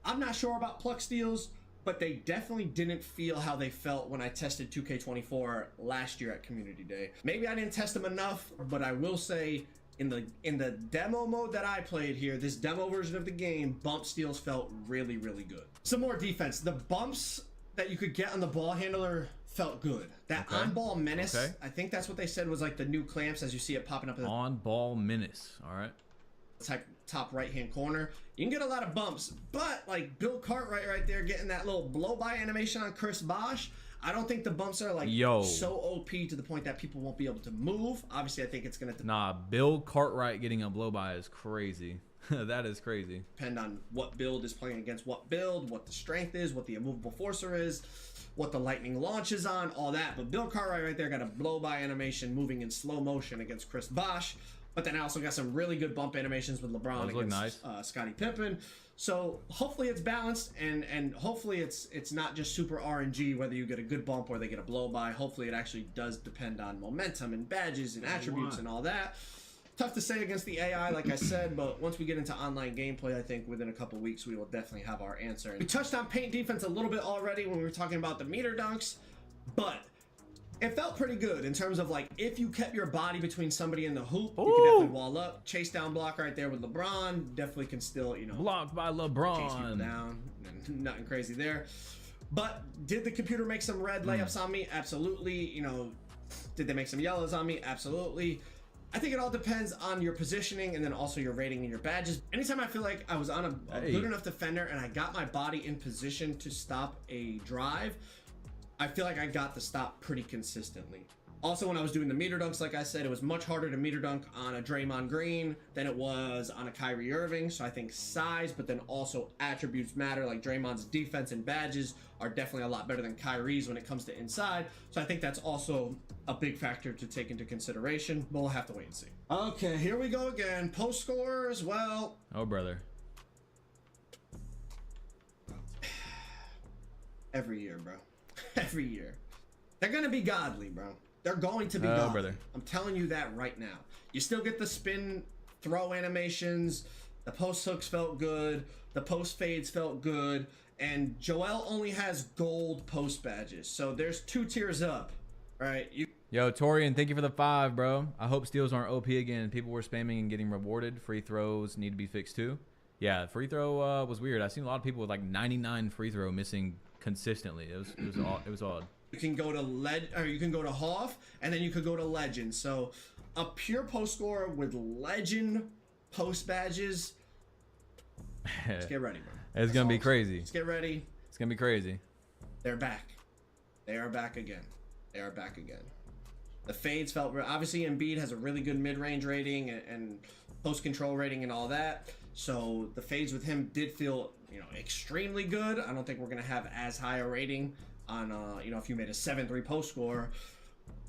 I'm not sure about pluck steals, but they definitely didn't feel how they felt when I tested 2K24 last year at Community Day. Maybe I didn't test them enough, but I will say in the demo mode that I played here, this demo version of the game, bump steals felt really, really good. Some more defense. The bumps that you could get on the ball handler felt good. That on-ball menace, I think that's what they said was like the new clamps, as you see it popping up in the on-ball menace. All right. Top right-hand corner. You can get a lot of bumps, but like Bill Cartwright right there getting that little blow-by animation on Chris Bosh, I don't think the bumps are like so OP to the point that people won't be able to move. Obviously, I think it's gonna Bill Cartwright getting a blow-by is crazy. That is crazy. Depend on what build is playing against what build, what the strength is, what the immovable forcer is, what the lightning launch is on, all that. But Bill Cartwright right there got a blow-by animation moving in slow motion against Chris Bosh. But then I also got some really good bump animations with LeBron against Scottie Pippen. So hopefully it's balanced, and hopefully it's not just super RNG whether you get a good bump or they get a blow-by. Hopefully it actually does depend on momentum and badges and attributes and all that. Tough to say against the AI, like I said, but once we get into online gameplay, I think within a couple weeks we will definitely have our answer. We touched on paint defense a little bit already when we were talking about the meter dunks, but it felt pretty good in terms of like if you kept your body between somebody in the hoop, you could definitely wall up. Chase down block right there with LeBron definitely can still, blocked by LeBron. Chase people down. Nothing crazy there. But did the computer make some red layups on me? Absolutely. Did they make some yellows on me? Absolutely. I think it all depends on your positioning and then also your rating and your badges. Anytime I feel like I was on a good enough defender and I got my body in position to stop a drive, I feel like I got the stop pretty consistently. Also, when I was doing the meter dunks, like I said, it was much harder to meter dunk on a Draymond Green than it was on a Kyrie Irving. So I think size, but then also attributes matter. Like Draymond's defense and badges are definitely a lot better than Kyrie's when it comes to inside. So I think that's also a big factor to take into consideration. But we'll have to wait and see. Okay, here we go again. Post scorers, well. Oh, brother. Every year, bro. Every year. They're going to be godly, bro. They're going to be godly. Brother. I'm telling you that right now. You still get the spin throw animations. The post hooks felt good. The post fades felt good. And Joel only has gold post badges. So there's 2 tiers up, right? Yo, Torian, thank you for the 5, bro. I hope steals aren't OP again. People were spamming and getting rewarded. Free throws need to be fixed too. Yeah, free throw was weird. I've seen a lot of people with like 99 free throw missing consistently. It was odd. You can go to you can go to Hoff, and then you could go to Legend. So a pure post scorer with Legend post badges. Let's get ready, bro. It's gonna be crazy. Let's get ready. It's gonna be crazy. They're back. They are back again. They are back again. The fades felt obviously Embiid has a really good mid-range rating and post control rating and all that. So the fades with him did feel extremely good. I don't think we're gonna have as high a rating on you know, if you made a 7-3 post score.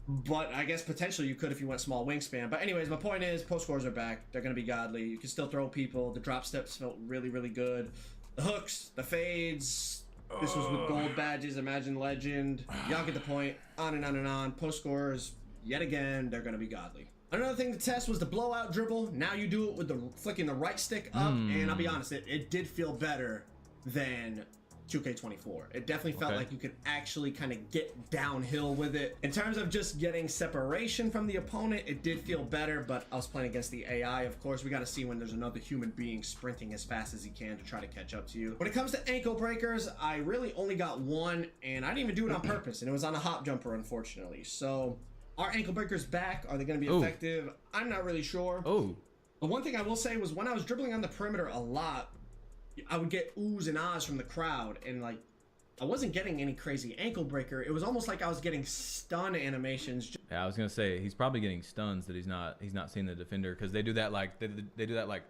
But I guess potentially you could if you went small wingspan. But anyways, my point is post scores are back. They're going to be godly. You can still throw people. The drop steps felt really, really good. The hooks, the fades. This was with gold badges. Imagine Legend. Y'all get the point. On and on and on. Post scores, yet again, they're going to be godly. Another thing to test was the blowout dribble. Now you do it with the flicking the right stick up. And I'll be honest, it did feel better than 2K24. It definitely felt like you could actually kind of get downhill with it. In terms of just getting separation from the opponent, it did feel better, but I was playing against the AI, of course. We got to see when there's another human being sprinting as fast as he can to try to catch up to you. When it comes to ankle breakers, I really only got one, and I didn't even do it on purpose, and it was on a hop jumper, unfortunately. So, are ankle breakers back? Are they going to be effective? I'm not really sure. But one thing I will say was when I was dribbling on the perimeter a lot, I would get oohs and ahs from the crowd, and like I wasn't getting any crazy ankle breaker. It was almost like I was getting stun animations. Yeah, I was gonna say he's probably getting stuns that he's not seeing the defender, because they do that like they do that like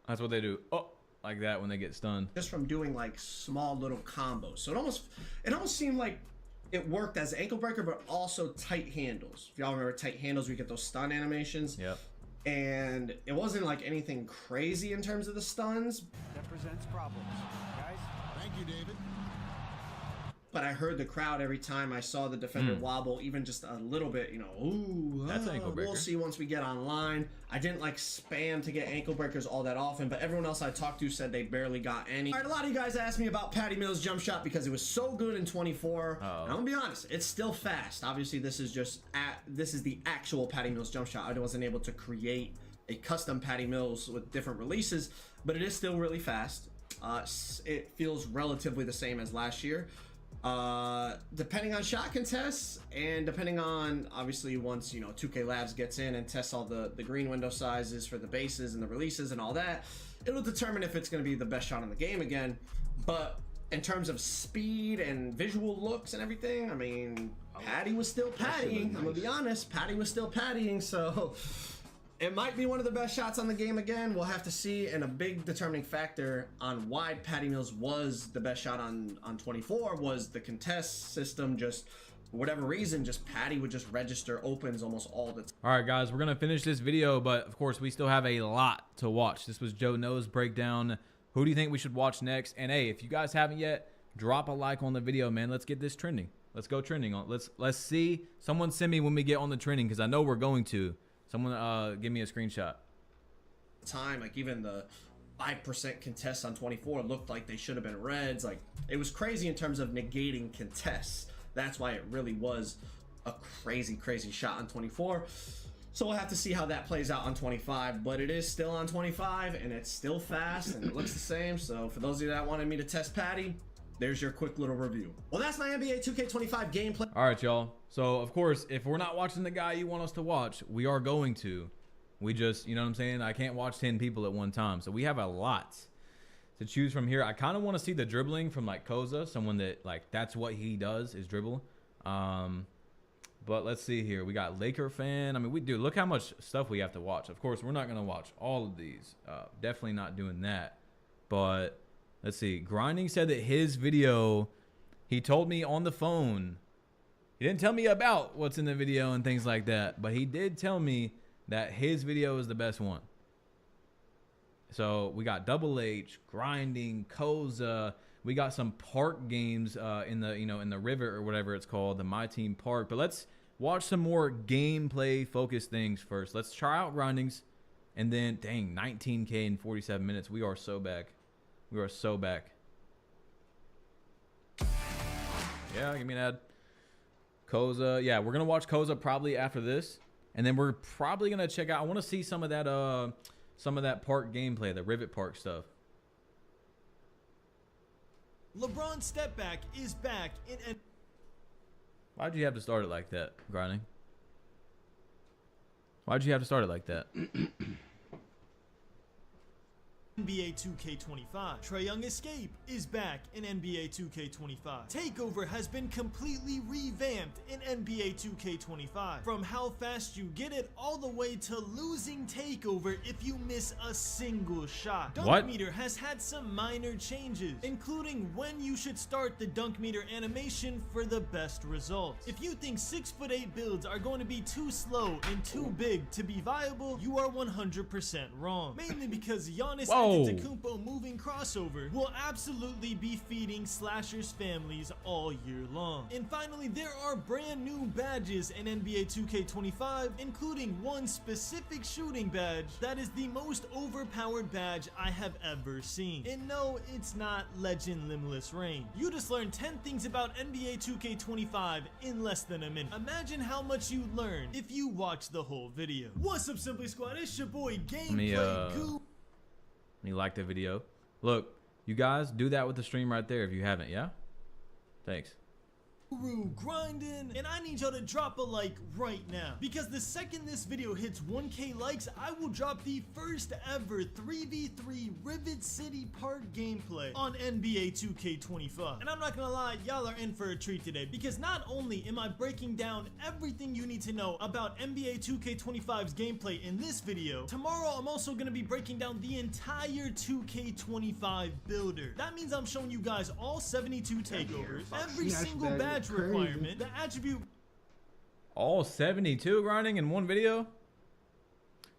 that's what they do. Oh, like that when they get stunned. Just from doing like small little combos. So it almost seemed like it worked as ankle breaker, but also tight handles. If y'all remember tight handles, we get those stun animations. Yep. And it wasn't like anything crazy in terms of the stuns. That presents problems, guys. Thank you, David. But I heard the crowd every time I saw the defender wobble, even just a little bit, you know, ooh, that's an ankle breaker. We'll see once we get online. I didn't like spam to get ankle breakers all that often, but everyone else I talked to said they barely got any. All right, a lot of you guys asked me about Patty Mills' jump shot because it was so good in 24. And I'm gonna be honest, it's still fast. Obviously, this is just this is the actual Patty Mills jump shot. I wasn't able to create a custom Patty Mills with different releases, but it is still really fast. It feels relatively the same as last year. Depending on shot contests, and depending on, obviously, once, you know, 2K Labs gets in and tests all the green window sizes for the bases and the releases and all that, it'll determine if it's going to be the best shot in the game again. But in terms of speed and visual looks and everything, I mean, Patty was still pattying. I'm gonna be honest, Patty was still pattying, so it might be one of the best shots on the game again. We'll have to see. And a big determining factor on why Patty Mills was the best shot on 24 was the contest system. Just for whatever reason, just Patty would just register opens almost all the time. All right, guys, we're gonna finish this video, but of course we still have a lot to watch. This was Joe No's breakdown. Who do you think we should watch next? And hey, if you guys haven't yet, drop a like on the video, man. Let's get this trending. Let's go trending on. Let's see. Someone send me when we get on the trending, because I know we're going to. Someone give me a screenshot. Time, like even the 5% contests on 24 looked like they should have been reds. Like it was crazy in terms of negating contests. That's why it really was a crazy shot on 24. So we'll have to see how that plays out on 25, but it is still on 25 and it's still fast and it looks the same. So for those of you that wanted me to test Patty, there's your quick little review. Well, that's my NBA 2K25 gameplay. All right, y'all. So, of course, if we're not watching the guy you want us to watch, we are going to. We just, you know what I'm saying? I can't watch 10 people at one time. So we have a lot to choose from here. I kind of want to see the dribbling from, like, Koza, someone that, like, that's what he does is dribble. But let's see here. We got Laker fan. I mean, look how much stuff we have to watch. Of course, we're not going to watch all of these. Definitely not doing that. But let's see. Grinding said that his video, he told me on the phone. He didn't tell me about what's in the video and things like that, but he did tell me that his video is the best one. So we got Double H, Grinding, Koza. We got some park games in the river or whatever it's called, the My Team Park. But let's watch some more gameplay focused things first. Let's try out Grindings, and then dang, 19K in 47 minutes. We are so back. We are so back. Yeah, give me an ad. Koza, yeah, we're gonna watch Koza probably after this, and then we're probably gonna check out. I want to see some of that park gameplay, the Rivet Park stuff. LeBron's step back is back in an. Why'd you have to start it like that, Grinding? Why'd you have to start it like that? NBA 2K25. Trae Young Escape is back in NBA 2K25. Takeover has been completely revamped in NBA 2K25. From how fast you get it all the way to losing Takeover if you miss a single shot. Dunk meter has had some minor changes, including when you should start the dunk meter animation for the best results. If you think 6'8" builds are going to be too slow and too big to be viable, you are 100% wrong. Mainly because Giannis Antetokounmpo moving crossover will absolutely be feeding slashers families all year long. And finally, there are brand new badges in NBA 2K25, including one specific shooting badge that is the most overpowered badge I have ever seen. And no, it's not Legend Limitless Reign. You just learned 10 things about NBA 2K25 in less than a minute. Imagine how much you learn if you watch the whole video. What's up, Simply Squad? It's your boy Gameplay Goo. You like the video? Look, you guys do that with the stream right there if you haven't, yeah? Thanks. Grinding, and I need y'all to drop a like right now, because the second this video hits 1K likes, I will drop the first ever 3v3 Rivet City Park gameplay on NBA 2K25. And I'm not gonna lie, y'all are in for a treat today, because not only am I breaking down everything you need to know about NBA 2K25's gameplay in this video, tomorrow I'm also gonna be breaking down the entire 2K25 builder. That means I'm showing you guys all 72 takeovers, every single badge requirement, the attribute. All 72 grinding in one video?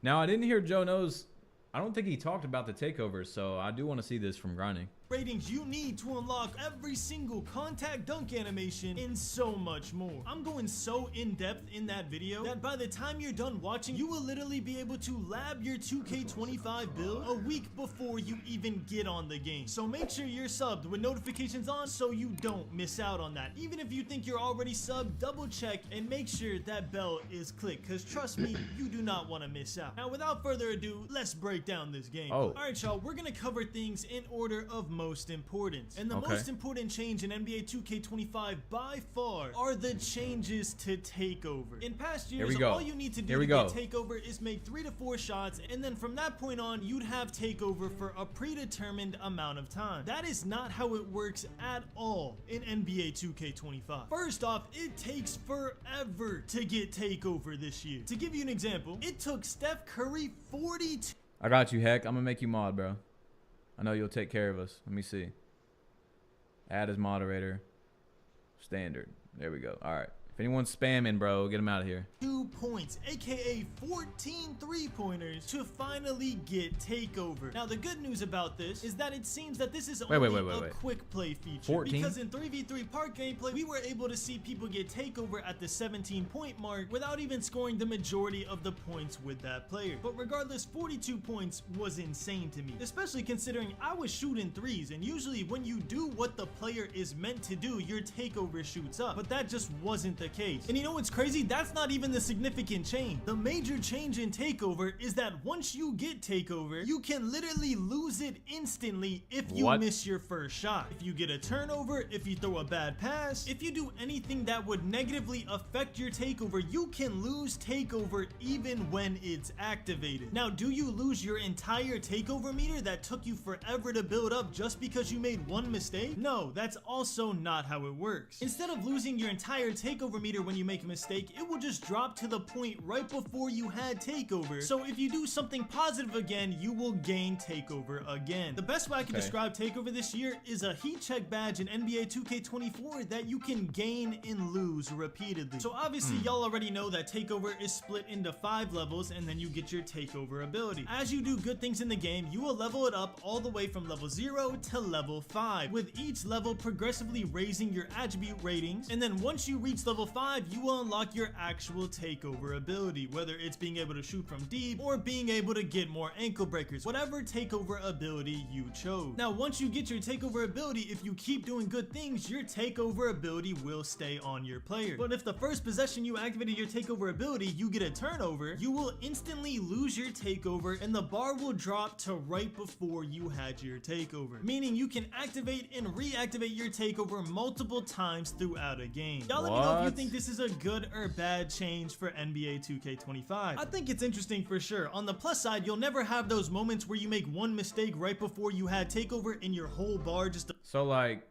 Now, I didn't hear Joe Knows. I don't think he talked about the takeovers, so I do want to see this from grinding. Ratings you need to unlock every single contact dunk animation and so much more. I'm going so in depth in that video that by the time you're done watching, you will literally be able to lab your 2K25 build a week before you even get on the game. So make sure you're subbed with notifications on so you don't miss out on that. Even if you think you're already subbed, double check and make sure that bell is clicked, because trust me, you do not want to miss out. Now, without further ado, let's break down this game. Alright, y'all, we're gonna cover things in order of most importance. And the most important change in NBA 2K25 by far are the changes to takeover. In past years, all you need to do to get takeover is make 3 to 4 shots, and then from that point on, you'd have takeover for a predetermined amount of time. That is not how it works at all in NBA 2K25. First off, it takes forever to get takeover this year. To give you an example, it took Steph Curry 42. I got you, Heck. I'm gonna make you mod, bro. I know you'll take care of us. Let me see. Add as moderator. Standard. There we go. All right. If anyone's spamming, bro, get them out of here. 2 points, aka 14 3-pointers to finally get takeover. Now, the good news about this is that it seems that this is only a quick play feature. 14? Because in 3v3 park gameplay, we were able to see people get takeover at the 17-point mark without even scoring the majority of the points with that player. But regardless, 42 points was insane to me, especially considering I was shooting threes, and usually when you do what the player is meant to do, your takeover shoots up. But that just wasn't the case. And you know what's crazy? That's not even the significant change. The major change in takeover is that once you get takeover, you can literally lose it instantly if you miss your first shot. If you get a turnover, if you throw a bad pass, if you do anything that would negatively affect your takeover, you can lose takeover even when it's activated. Now, do you lose your entire takeover meter that took you forever to build up just because you made one mistake? No, that's also not how it works. Instead of losing your entire takeover meter when you make a mistake, it will just drop to the point right before you had takeover. So if you do something positive again, you will gain takeover again. The best way I can describe takeover this year is a heat check badge in NBA 2K24 that you can gain and lose repeatedly. So obviously y'all already know that takeover is split into 5 levels, and then you get your takeover ability. As you do good things in the game, you will level it up all the way from level 0 to level 5, with each level progressively raising your attribute ratings. And then once you reach level 5, you will unlock your actual takeover ability, whether it's being able to shoot from deep or being able to get more ankle breakers, whatever takeover ability you chose. Now, once you get your takeover ability, if you keep doing good things, your takeover ability will stay on your player. But if the first possession you activated your takeover ability, you get a turnover, you will instantly lose your takeover, and the bar will drop to right before you had your takeover, meaning you can activate and reactivate your takeover multiple times throughout a game. Y'all let me know if you think this is a good or bad change for NBA 2K25. I think it's interesting for sure. On the plus side, you'll never have those moments where you make one mistake right before you had takeover and your whole bar just... So like,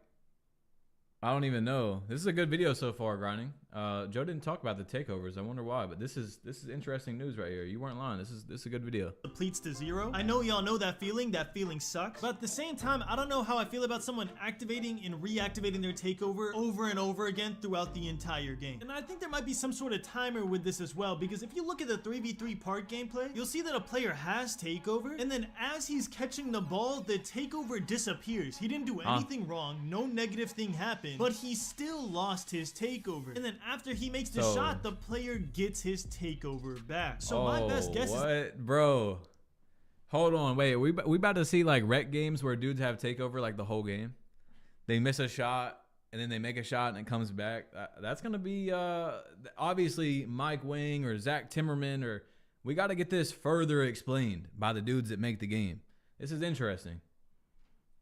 I don't even know. This is a good video so far, grinding. Joe didn't talk about the takeovers. I wonder why, but this is interesting news right here. You weren't lying. This is a good video. Depletes to 0. I know y'all know that feeling. That feeling sucks. But at the same time, I don't know how I feel about someone activating and reactivating their takeover over and over again throughout the entire game. And I think there might be some sort of timer with this as well, because if you look at the 3v3 part gameplay, you'll see that a player has takeover, and then as he's catching the ball, the takeover disappears. He didn't do anything wrong. No negative thing happened, but he still lost his takeover. And then after he makes the shot, the player gets his takeover back. So my best guess is... Bro? Hold on, wait. We about to see like rec games where dudes have takeover like the whole game. They miss a shot and then they make a shot and it comes back. That's gonna be obviously Mike Wang or Zach Timmerman, or we got to get this further explained by the dudes that make the game. This is interesting.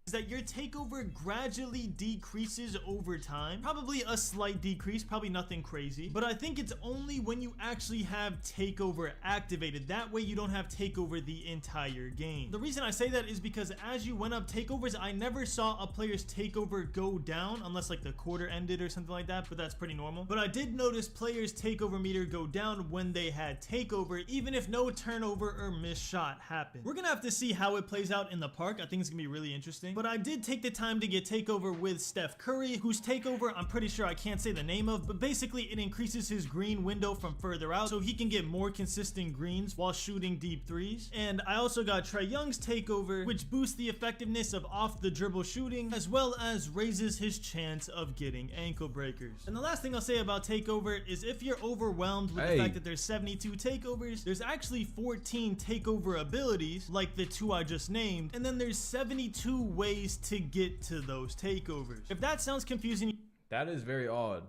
Is that your takeover gradually decreases over time. Probably a slight decrease, probably nothing crazy. But I think it's only when you actually have takeover activated. That way you don't have takeover the entire game. The reason I say that is because as you went up takeovers, I never saw a player's takeover go down unless like the quarter ended or something like that, but that's pretty normal. But I did notice players' takeover meter go down when they had takeover, even if no turnover or missed shot happened. We're gonna have to see how it plays out in the park. I think it's gonna be really interesting. But I did take the time to get takeover with Steph Curry, whose takeover I'm pretty sure I can't say the name of, but basically it increases his green window from further out so he can get more consistent greens while shooting deep threes. And I also got Trae Young's takeover, which boosts the effectiveness of off the dribble shooting, as well as raises his chance of getting ankle breakers. And the last thing I'll say about takeover is if you're overwhelmed with the fact that there's 72 takeovers, there's actually 14 takeover abilities, like the 2 I just named, and then there's 72 ways to get to those takeovers. If that sounds confusing, that is very odd.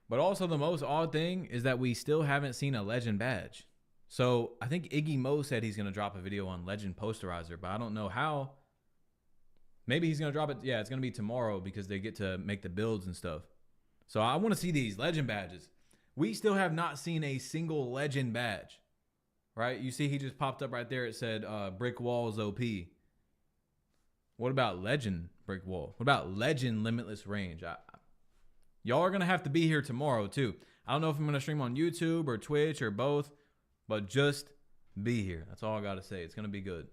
But also the most odd thing is that we still haven't seen a legend badge. So I think Iggy Mo said he's gonna drop a video on legend posterizer, but I don't know how. Maybe he's gonna drop it. Yeah, it's gonna be tomorrow because they get to make the builds and stuff. So I want to see these legend badges. We still have not seen a single legend badge, right? You see, he just popped up right there. It said brick walls OP. What about legend brick wall? What about legend limitless range? Y'all are going to have to be here tomorrow too. I don't know if I'm going to stream on YouTube or Twitch or both, but just be here. That's all I got to say. It's going to be good.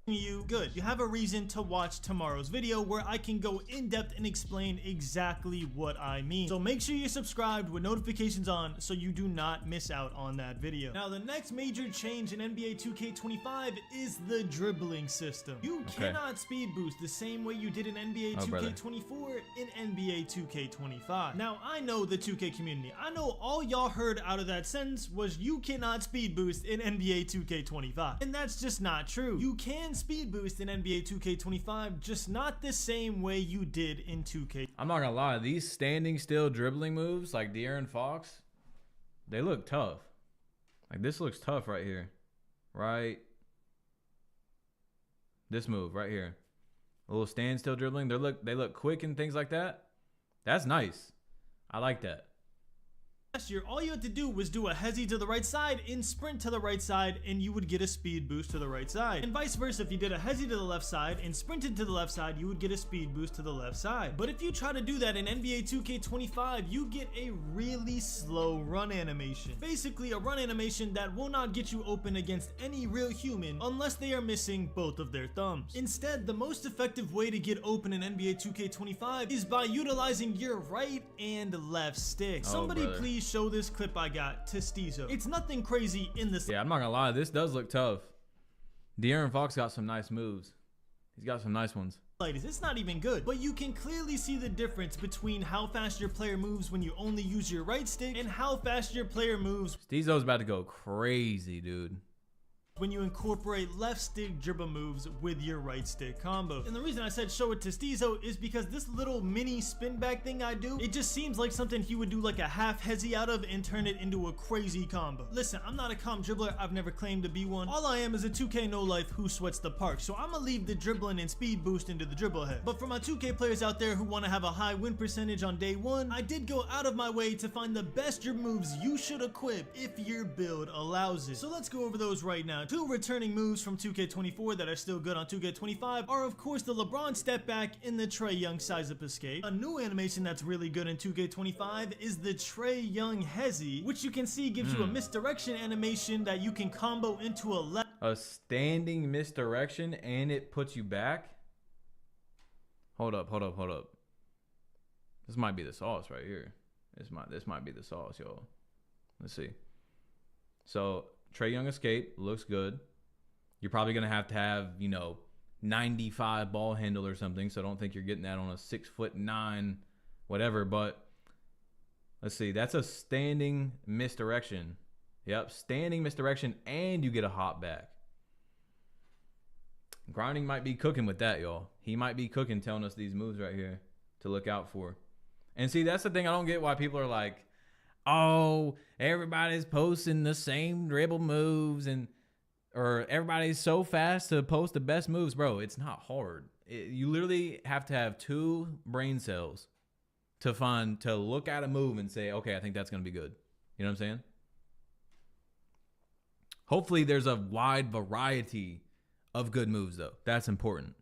You have a reason to watch tomorrow's video where I can go in depth and explain exactly what I mean. So make sure you're subscribed with notifications on so you do not miss out on that video. Now the next major change in NBA 2K25 is the dribbling system. You cannot speed boost the same way you did in NBA 2K24 in NBA 2K25. Now I know the 2K community. I know all y'all heard out of that sentence was you cannot speed boost in NBA 2K25. And that's just not true. You can speed boost in NBA 2K25, just not the same way you did in 2K. I'm not gonna lie, these standing still dribbling moves like De'Aaron Fox, they look tough. Like this looks tough right here, right? This move right here, a little standstill dribbling. They look quick and things like that. That's nice. I like that. Last year, all you had to do was do a hezzy to the right side and sprint to the right side, and you would get a speed boost to the right side. And vice versa, if you did a hezzy to the left side and sprinted to the left side, you would get a speed boost to the left side. But if you try to do that in NBA 2K25, you get a really slow run animation. Basically, a run animation that will not get you open against any real human unless they are missing both of their thumbs. Instead, the most effective way to get open in NBA 2K25 is by utilizing your right and left stick. Somebody please show this clip I got to Steezo. It's nothing crazy in this. Yeah, I'm not gonna lie, this does look tough. De'Aaron Fox got some nice moves. He's got some nice ones. It's not even good, but you can clearly see the difference between how fast your player moves when you only use your right stick and how fast your player moves. Steezo's about to go crazy, dude. when you incorporate left stick dribble moves with your right stick combo. And the reason I said show it to Steezo is because this little mini spin back thing I do, it just seems like something he would do like a half hezzy out of and turn it into a crazy combo. Listen, I'm not a comp dribbler, I've never claimed to be one. All I am is a 2K no life who sweats the park, so I'ma leave the dribbling and speed boost into the dribble head. But for my 2K players out there who want to have a high win percentage on day one, I did go out of my way to find the best dribble moves you should equip if your build allows it. So let's go over those right now. Two returning moves from 2K24 that are still good on 2K25 are of course the LeBron step back and the Trae Young size up escape. A new animation that's really good in 2K25 is the Trae Young hezzy, which you can see gives you a misdirection animation that you can combo into a standing misdirection and it puts you back. Hold up. This might be the sauce right here. This might be the sauce, y'all. Let's see. So Trae Young escape looks good. You're probably gonna have to have, you know, 95 ball handle or something. So I don't think you're getting that on a 6'9", whatever. But let's see. That's a standing misdirection. Yep, standing misdirection, and you get a hop back. Grinding might be cooking with that, y'all. He might be cooking, telling us these moves right here to look out for. And see, that's the thing I don't get, why people are like, oh, everybody's posting the same dribble moves, or everybody's so fast to post the best moves. Bro, it's not hard. You literally have to have 2 brain cells to look at a move and say, okay, I think that's going to be good. You know what I'm saying? Hopefully there's a wide variety of good moves, though. That's important.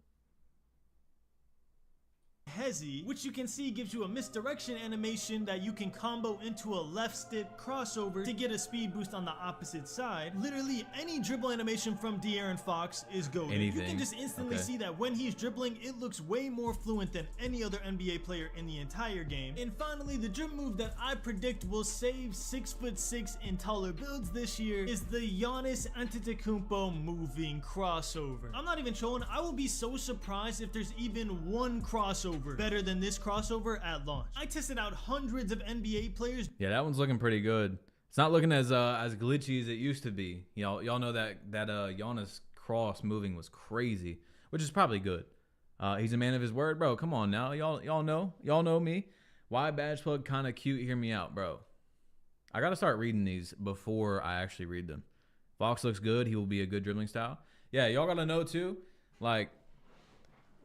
hezzy, which you can see gives you a misdirection animation that you can combo into a left stick crossover to get a speed boost on the opposite side. Literally any dribble animation from De'Aaron Fox is goated. You can just instantly see that when he's dribbling, it looks way more fluent than any other NBA player in the entire game. And finally, the dribble move that I predict will save 6'6" and taller builds this year is the Giannis Antetokounmpo moving crossover. I'm not even trolling. I will be so surprised if there's even one crossover better than this crossover at launch. I tested out hundreds of NBA players. Yeah, that one's looking pretty good. It's not looking as glitchy as it used to be. Y'all know that Giannis cross moving was crazy, which is probably good. He's a man of his word, bro. Come on now, y'all know me. Why badge plug kind of cute? Hear me out, bro. I gotta start reading these before I actually read them. Fox looks good. He will be a good dribbling style. Yeah, y'all gotta know too. Like,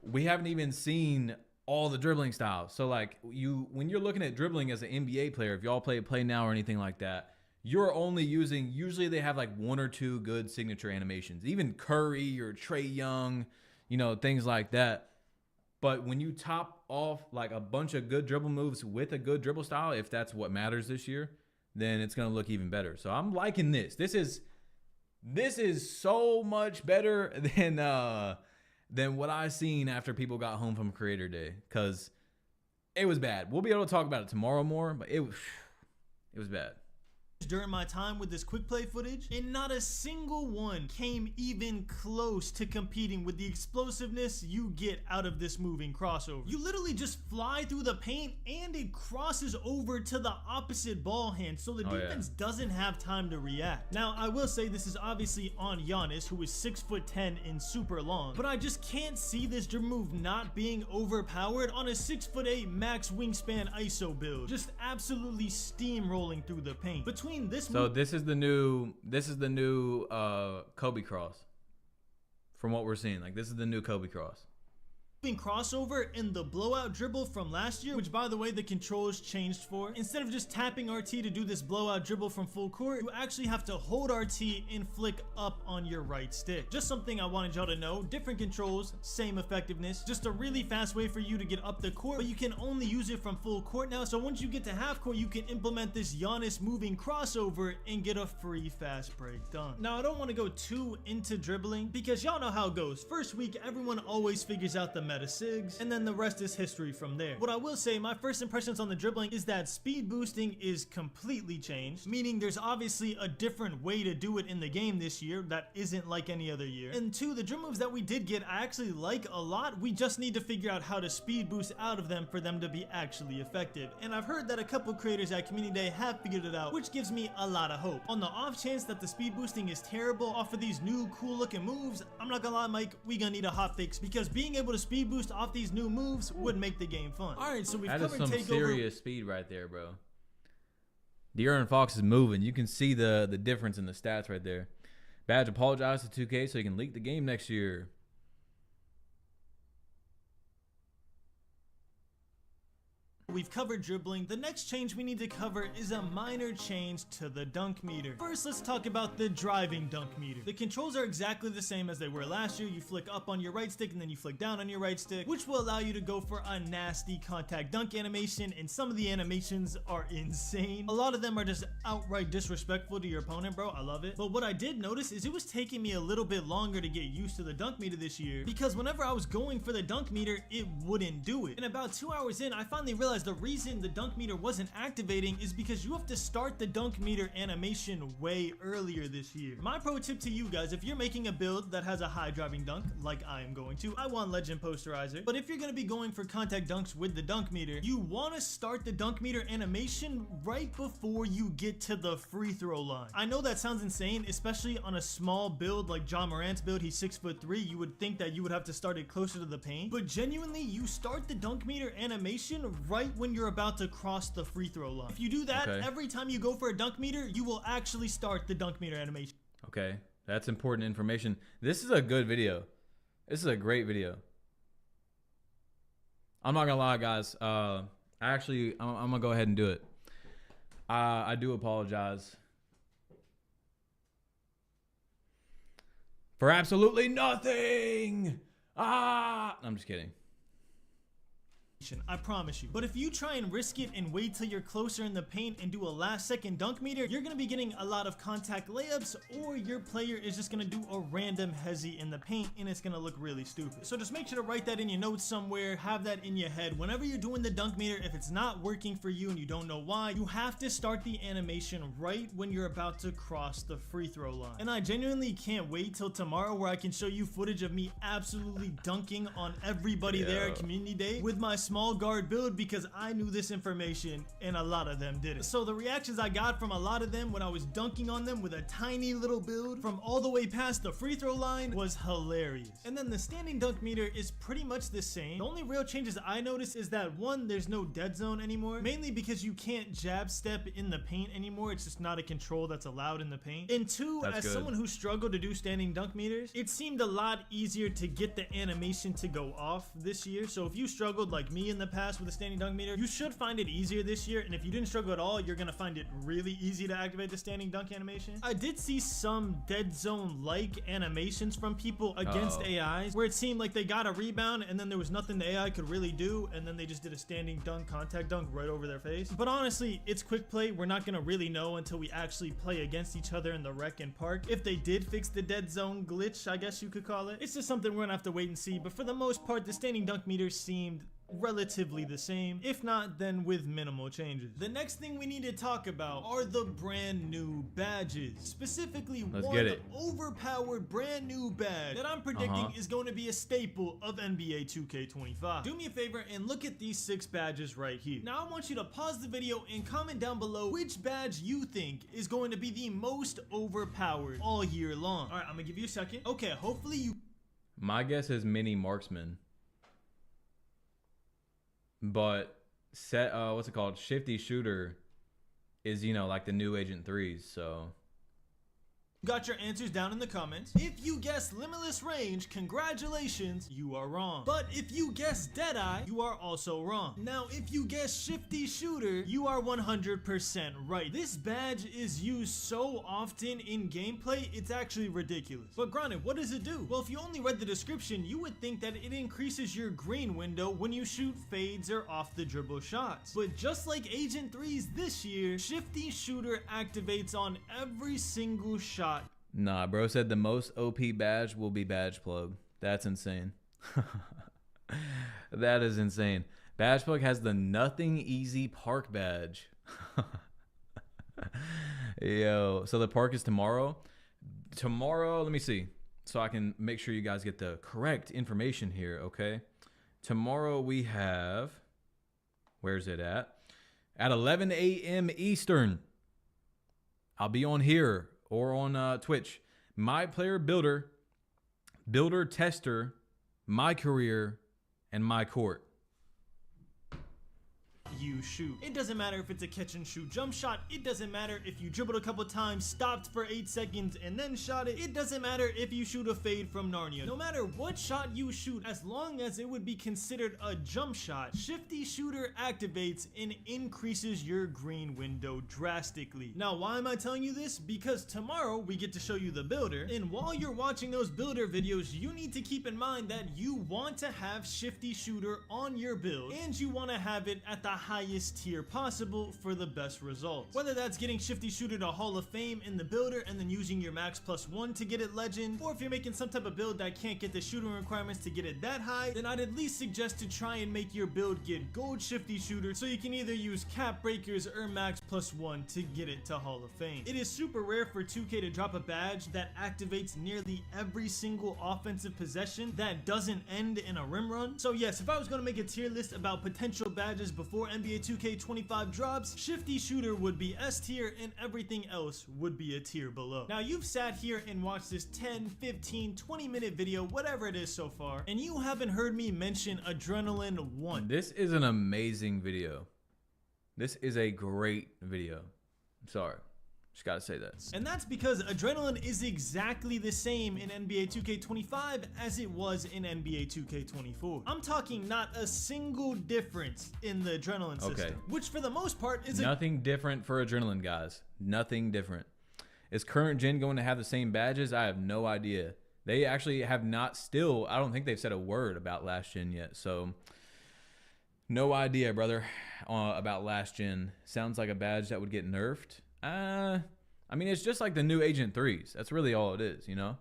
we haven't even seen all the dribbling styles. So like when you're looking at dribbling as an NBA player, if y'all play now or anything like that, you're only using, usually they have like 1 or 2 good signature animations. Even Curry or Trae Young, things like that. But when you top off like a bunch of good dribble moves with a good dribble style, if that's what matters this year, then it's going to look even better. So I'm liking this. This is so much better than what I seen after people got home from Creator Day, because it was bad. We'll be able to talk about it tomorrow more, but it was bad. During my time with this quick play footage, and not a single one came even close to competing with the explosiveness you get out of this moving crossover. You literally just fly through the paint and it crosses over to the opposite ball hand, so the defense doesn't have time to react. Now, I will say this is obviously on Giannis, who is 6'10" and super long, but I just can't see this dribble move not being overpowered on a 6'8" max wingspan ISO build. Just absolutely steamrolling through the paint. This is the new Kobe cross. From what we're seeing, like, this is the new Kobe cross. Crossover and the blowout dribble from last year, which by the way the controls changed for. Instead of just tapping RT to do this blowout dribble from full court, you actually have to hold RT and flick up on your right stick. Just something I wanted y'all to know. Different controls, same effectiveness, just a really fast way for you to get up the court, but you can only use it from full court now. So once you get to half court, you can implement this Giannis moving crossover and get a free fast break done. Now, I don't want to go too into dribbling because y'all know how it goes. First week, everyone always figures out the meta sigs, and then the rest is history from there. What I will say, my first impressions on the dribbling is that speed boosting is completely changed, meaning there's obviously a different way to do it in the game this year that isn't like any other year. And two, the dribble moves that we did get I actually like a lot. We just need to figure out how to speed boost out of them for them to be actually effective. And I've heard that a couple creators at Community Day have figured it out, which gives me a lot of hope. On the off chance that the speed boosting is terrible off of these new cool looking moves, I'm not gonna lie, Mike, we gonna need a hot fix, because being able to speed boost off these new moves would make the game fun. Alright, so we've covered That is some takeover. serious speed right there, bro. De'Aaron Fox is moving. You can see the difference in the stats right there. Badge apologized to 2K so he can leak the game next year. We've covered dribbling. The next change we need to cover is a minor change to the dunk meter. First, let's talk about the driving dunk meter. The controls are exactly the same as they were last year. You flick up on your right stick and then you flick down on your right stick, which will allow you to go for a nasty contact dunk animation, and some of the animations are insane. A lot of them are just outright disrespectful to your opponent, bro. I love it. But what I did notice is it was taking me a little bit longer to get used to the dunk meter this year, because whenever I was going for the dunk meter, it wouldn't do it. And about 2 hours in, I finally realized the reason the dunk meter wasn't activating is because you have to start the dunk meter animation way earlier this year. My pro tip to you guys, if you're making a build that has a high driving dunk, like I am going to, I want legend posterizer, but if you're going to be going for contact dunks with the dunk meter, you want to start the dunk meter animation right before you get to the free throw line. I know that sounds insane, especially on a small build like John Morant's build. He's 6'3". You would think that you would have to start it closer to the paint, but genuinely, you start the dunk meter animation right when you're about to cross the free throw line. If you do that, every time you go for a dunk meter, you will actually start the dunk meter animation. Okay, that's important information. This is a good video. This is a great video. I'm not gonna lie, guys. I'm gonna go ahead and do it. I do apologize for absolutely nothing. I'm just kidding. I promise you. But if you try and risk it and wait till you're closer in the paint and do a last second dunk meter, you're gonna be getting a lot of contact layups, or your player is just gonna do a random hezzy in the paint and it's gonna look really stupid. So just make sure to write that in your notes somewhere, have that in your head. Whenever you're doing the dunk meter, if it's not working for you and you don't know why, you have to start the animation right when you're about to cross the free throw line. And I genuinely can't wait till tomorrow where I can show you footage of me absolutely dunking on everybody there at Community Day with my small guard build, because I knew this information and a lot of them didn't. So the reactions I got from a lot of them when I was dunking on them with a tiny little build from all the way past the free throw line was hilarious. And then the standing dunk meter is pretty much the same. The only real changes I noticed is that one, there's no dead zone anymore, mainly because you can't jab step in the paint anymore. It's just not a control that's allowed in the paint. And two, as someone who struggled to do standing dunk meters, it seemed a lot easier to get the animation to go off this year. So if you struggled like me in the past with a standing dunk meter, you should find it easier this year. And if you didn't struggle at all, you're gonna find it really easy to activate the standing dunk animation. I did see some dead zone like animations from people against AIs where it seemed like they got a rebound and then there was nothing the AI could really do, and then they just did a standing dunk, contact dunk right over their face. But honestly, it's quick play. We're not gonna really know until we actually play against each other in the rec and park if they did fix the dead zone glitch, I guess you could call it. It's just something we're gonna have to wait and see, but for the most part, the standing dunk meter seemed relatively the same, if not then with minimal changes. The next thing we need to talk about are the brand new badges, specifically one overpowered brand new badge that I'm predicting is going to be a staple of NBA 2K25. Do me a favor and look at these 6 badges right here. Now I want you to pause the video and comment down below which badge you think is going to be the most overpowered all year long. All right, I'm gonna give you a second. Okay, hopefully you... My guess is mini marksman. But what's it called? Shifty shooter is, you know, like the new Agent 3s, so got your answers down in the comments. If you guessed limitless range, congratulations, you are wrong. But if you guessed Deadeye, you are also wrong. Now, if you guessed shifty shooter, you are 100% right. This badge is used so often in gameplay, it's actually ridiculous. But granted, what does it do? Well, if you only read the description, you would think that it increases your green window when you shoot fades or off the dribble shots. But just like Agent 3's this year, shifty shooter activates on every single shot. Nah, bro said the most OP badge will be badge plug. That's insane. That is insane. Badge Plug has the Nothing Easy Park badge. Yo, so the park is tomorrow. Tomorrow, let me see, so I can make sure you guys get the correct information here, okay? Tomorrow we have, where's it at? At 11 a.m. Eastern. I'll be on here or on Twitch. My Player Builder, Builder Tester, My Career, and My Court. You shoot. It doesn't matter if it's a catch and shoot jump shot. It doesn't matter if you dribbled a couple times, stopped for 8 seconds, and then shot it. It doesn't matter if you shoot a fade from Narnia. No matter what shot you shoot, as long as it would be considered a jump shot, Shifty Shooter activates and increases your green window drastically. Now, why am I telling you this? Because tomorrow we get to show you the builder, and while you're watching those builder videos, you need to keep in mind that you want to have Shifty Shooter on your build, and you want to have it at the highest tier possible for the best results. Whether that's getting Shifty Shooter to Hall of Fame in the builder and then using your max +1 to get it legend, or if you're making some type of build that can't get the shooting requirements to get it that high, then I'd at least suggest to try and make your build get gold Shifty Shooter so you can either use cap breakers or max +1 to get it to Hall of Fame. It is super rare for 2K to drop a badge that activates nearly every single offensive possession that doesn't end in a rim run. So yes, if I was going to make a tier list about potential badges before NBA 2K25 drops, Shifty Shooter would be S tier and everything else would be a tier below. Now, you've sat here and watched this 10, 15, 20-minute video, whatever it is so far, and you haven't heard me mention Adrenaline once. This is an amazing video. This is a great video. I'm sorry. Just gotta say that. And that's because Adrenaline is exactly the same in NBA 2K25 as it was in NBA 2K24. I'm talking not a single difference in the Adrenaline system, which for the most part is nothing different for Adrenaline, guys. Nothing different. Is current gen going to have the same badges? I have no idea. They actually have not still, I don't think they've said a word about last gen yet. So no idea, brother, about last gen. Sounds like a badge that would get nerfed. I mean, it's just like the new Agent 3s. That's really all it is, you know?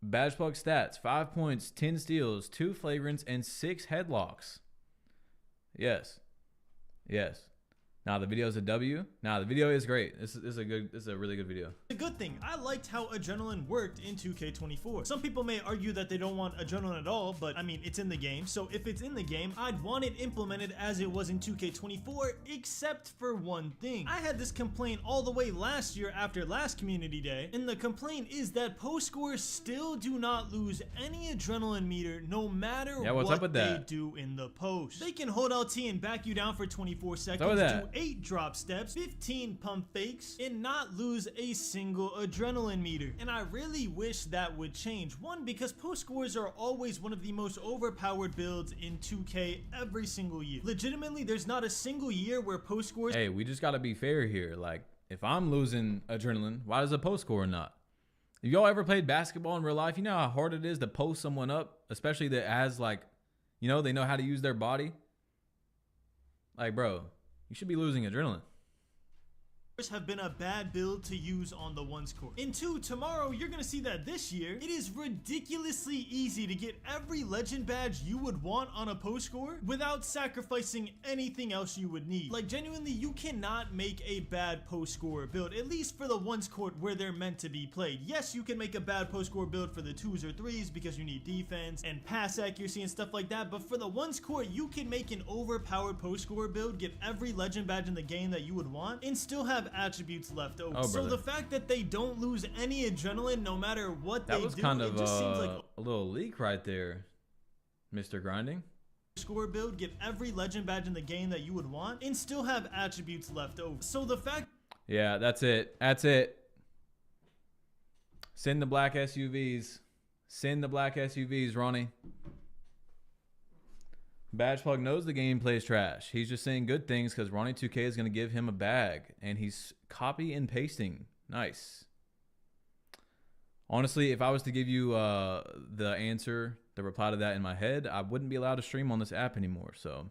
Badge Plug stats: 5 points, 10 steals, 2 flagrants, and 6 headlocks. Yes. Yes. Now the video is a W. Now the video is great. This is a really good video. A good thing. I liked how Adrenaline worked in 2K24. Some people may argue that they don't want Adrenaline at all, but I mean, it's in the game. So if it's in the game, I'd want it implemented as it was in 2K24, except for one thing. I had this complaint all the way last year after last community day, and the complaint is that post scores still do not lose any Adrenaline meter no matter what they do in the post. They can hold LT and back you down for 24 seconds, do 8 drop steps, 15 pump fakes, and not lose a single Adrenaline meter. And I really wish that would change. One, because post scores are always one of the most overpowered builds in 2K every single year. Legitimately, there's not a single year where post scores— Hey, we just gotta be fair here. Like, if I'm losing Adrenaline, why does a post score not? If y'all ever played basketball in real life, you know how hard it is to post someone up, especially that has, like, you know, they know how to use their body. Like, bro, you should be losing Adrenaline. Have been a bad build to use on the ones court. And 2, tomorrow you're gonna see that this year it is ridiculously easy to get every legend badge you would want on a post score without sacrificing anything else you would need. Like, genuinely, you cannot make a bad post score build, at least for the ones court where they're meant to be played. Yes, you can make a bad post score build for the 2s or 3s because you need defense and pass accuracy and stuff like that, but for the ones court, you can make an overpowered post score build, get every legend badge in the game that you would want, and still have attributes left over. So the fact that they don't lose any Adrenaline no matter what they do, kind of it just seems like a little leak right there, Mr. Grinding. Score build, get every legend badge in the game that you would want, and still have attributes left over. So the fact— Yeah, that's it. That's it. Send the black SUVs. Send the black SUVs, Ronnie. Badge Plug knows the gameplay is trash. He's just saying good things because Ronnie 2K is going to give him a bag. And he's copy and pasting. Nice. Honestly, if I was to give you the answer, the reply to that in my head, I wouldn't be allowed to stream on this app anymore. So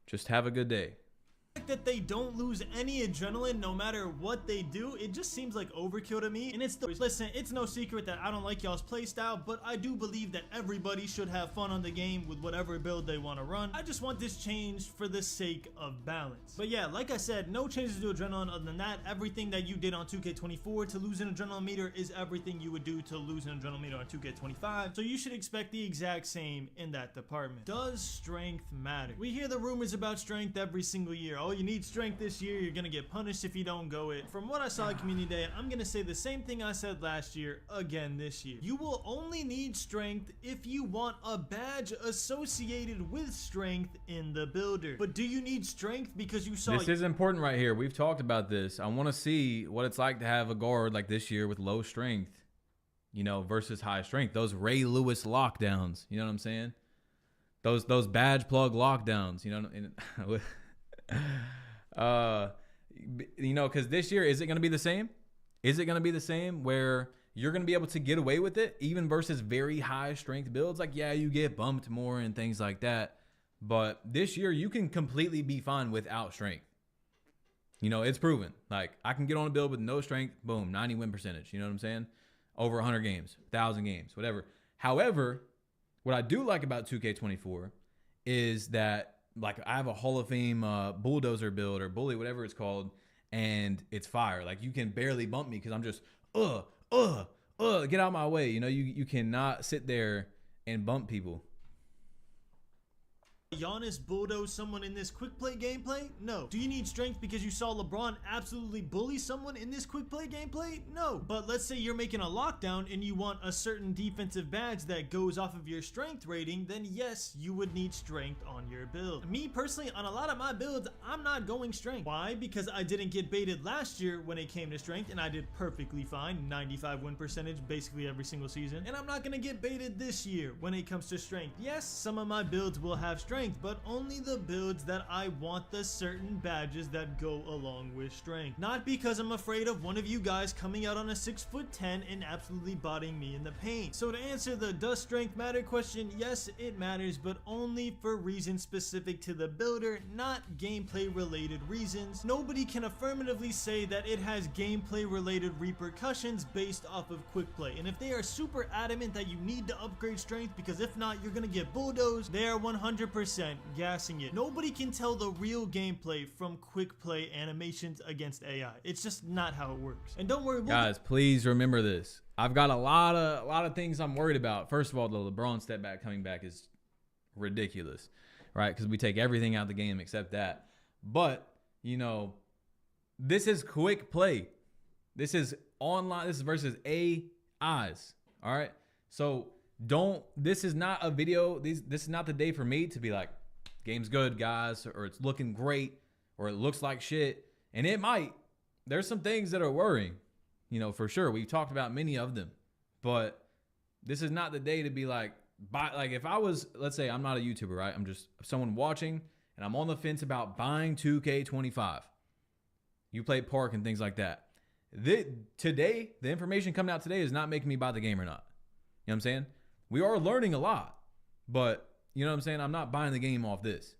just have a good day. fact that they don't lose any adrenaline no matter what they do, it just seems like overkill to me. And listen, it's no secret that I don't like y'all's playstyle, but I do believe that everybody should have fun on the game with whatever build they want to run. I just want this changed for the sake of balance. But yeah, like I said, no changes to adrenaline. Other than that, everything that you did on 2K24 to lose an adrenaline meter is everything you would do to lose an adrenaline meter on 2K25. So you should expect the exact same in that department. Does strength matter? We hear the rumors about strength every single year. Oh, you need strength this year, you're gonna get punished if you don't go it. From what I saw at Community Day, I'm gonna say the same thing I said last year again this year. You will only need strength if you want a badge associated with strength in the builder. But do you need strength because you saw— This is important right here. We've talked about this. I want to see what it's like to have a guard like this year with low strength, you know, versus high strength. Those Ray Lewis lockdowns, you know what I'm saying? Those badge plug lockdowns, you know. You know, because this year, is it going to be the same? Is it going to be the same where you're going to be able to get away with it even versus very high strength builds? Like, yeah, you get bumped more and things like that. But this year, you can completely be fine without strength. You know, it's proven. Like, I can get on a build with no strength, boom, 90 win percentage. You know what I'm saying? Over 100 games, 1,000 games, whatever. However, what I do like about 2K24 is that, like, I have a Hall of Fame bulldozer build or bully, whatever it's called, and it's fire. Like, you can barely bump me because I'm just, get out of my way. You know, you cannot sit there and bump people. Giannis bulldoze someone in this quick play gameplay? No. Do you need strength because you saw LeBron absolutely bully someone in this quick play gameplay? No. But let's say you're making a lockdown and you want a certain defensive badge that goes off of your strength rating, then yes, you would need strength on your build. Me personally, on a lot of my builds, I'm not going strength. Why? Because I didn't get baited last year when it came to strength, and I did perfectly fine, 95 win percentage basically every single season. And I'm not gonna get baited this year when it comes to strength. Yes, some of my builds will have strength, but only the builds that I want the certain badges that go along with strength. Not because I'm afraid of one of you guys coming out on a 6'10" and absolutely botting me in the paint. So to answer the does strength matter question, yes, it matters, but only for reasons specific to the builder, not gameplay related reasons. Nobody can affirmatively say that it has gameplay related repercussions based off of quick play. And if they are super adamant that you need to upgrade strength because if not, you're gonna get bulldozed, they are 100% gassing it. Nobody can tell the real gameplay from quick play animations against AI. It's just not how it works. And don't worry, guys, please remember this. I've got a lot of things I'm worried about. First of all, the LeBron step back coming back is ridiculous, right? Because we take everything out of the game except that. But, you know, this is quick play. This is online. This is versus AIs. All right. So this is not a video. This is not the day for me to be like, game's good, guys, or it's looking great, or it looks like shit. And it might. There's some things that are worrying, you know, for sure. We've talked about many of them, but this is not the day to be like, like if I was, let's say I'm not a YouTuber, right? I'm just someone watching and I'm on the fence about buying 2K25. You play Park and things like that. Today, the information coming out today is not making me buy the game or not. You know what I'm saying? We are learning a lot, but you know what I'm saying? I'm not buying the game off this.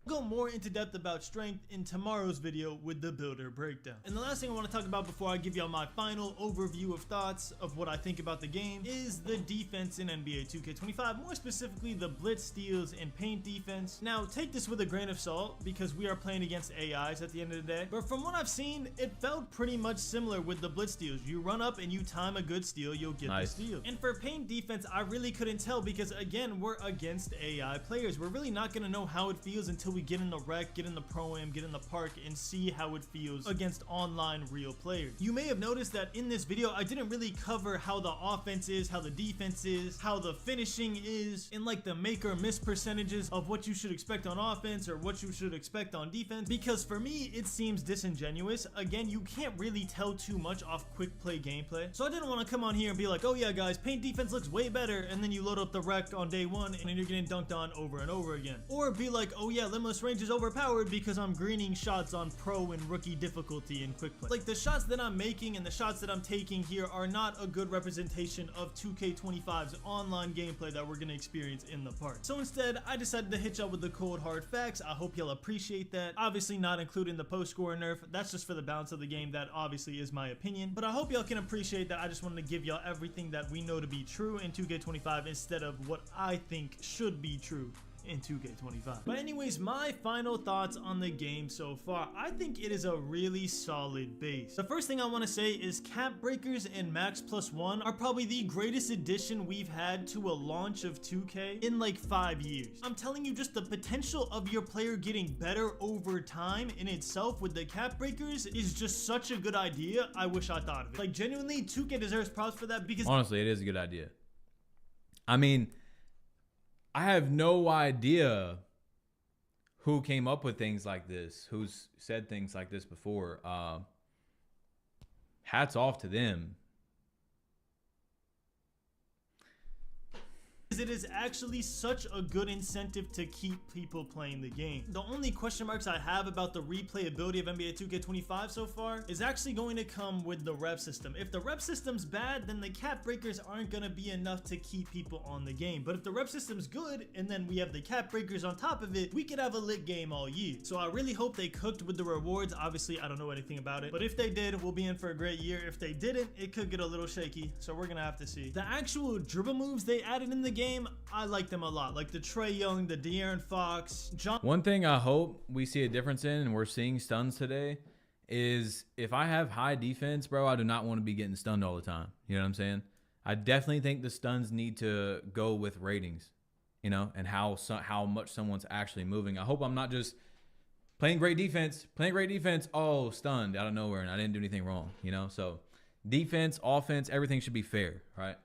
Go more into depth about strength in tomorrow's video with the builder breakdown. And the last thing I want to talk about before I give y'all my final overview of thoughts of what I think about the game is the defense in NBA 2K25, more specifically the blitz, steals, and paint defense. Now take this with a grain of salt because we are playing against AIs at the end of the day, but from what I've seen, it felt pretty much similar with the blitz steals. You run up and you time a good steal, you'll get the steal. And for paint defense, I really couldn't tell because again, we're against AI players. We're really not going to know how it feels until we get in the rec, get in the pro-am, get in the park, and see how it feels against online real players. You may have noticed that in this video, I didn't really cover how the offense is, how the defense is, how the finishing is, and like the make or miss percentages of what you should expect on offense or what you should expect on defense, because for me, it seems disingenuous. Again, you can't really tell too much off quick play gameplay. So I didn't want to come on here and be like, oh yeah guys, paint defense looks way better, and then you load up the rec on day one and then you're getting dunked on over and over again. Or be like, oh yeah, let me timeless range is overpowered because I'm greening shots on pro and rookie difficulty in quick play. Like, the shots that I'm making and the shots that I'm taking here are not a good representation of 2K25's online gameplay that we're gonna experience in the park. So instead, I decided to hit y'all with the cold hard facts. I hope y'all appreciate that. Obviously not including the post score nerf. That's just for the balance of the game. That obviously is my opinion, but I hope y'all can appreciate that. I just wanted to give y'all everything that we know to be true in 2K25 instead of what I think should be true in 2K25. But anyways, my final thoughts on the game so far. I think it is a really solid base. The first thing I want to say is Cap Breakers and Max Plus 1 are probably the greatest addition we've had to a launch of 2K in like 5 years. I'm telling you, just the potential of your player getting better over time in itself with the Cap Breakers is just such a good idea. I wish I thought of it. Like, genuinely, 2K deserves props for that because honestly, it is a good idea. I mean, I have no idea who came up with things like this, who's said things like this before. Hats off to them. it is actually such a good incentive to keep people playing the game. The only question marks I have about the replayability of NBA 2K25 so far is actually going to come with the rep system. If the rep system's bad, then the cap breakers aren't going to be enough to keep people on the game. But if the rep system's good, and then we have the cap breakers on top of it, we could have a lit game all year. So I really hope they cooked with the rewards. Obviously, I don't know anything about it, but if they did, we'll be in for a great year. If they didn't, it could get a little shaky, so we're gonna have to see. The actual dribble moves they added in the game, I like them a lot. Like the Trae Young, the De'Aaron Fox, John. One thing I hope we see a difference in, and we're seeing stuns today, is if I have high defense, bro, I do not want to be getting stunned all the time. You know what I'm saying? I definitely think the stuns need to go with ratings, you know, and how much someone's actually moving. I hope I'm not just playing great defense, oh, stunned out of nowhere, and I didn't do anything wrong, you know? So defense, offense, everything should be fair, right?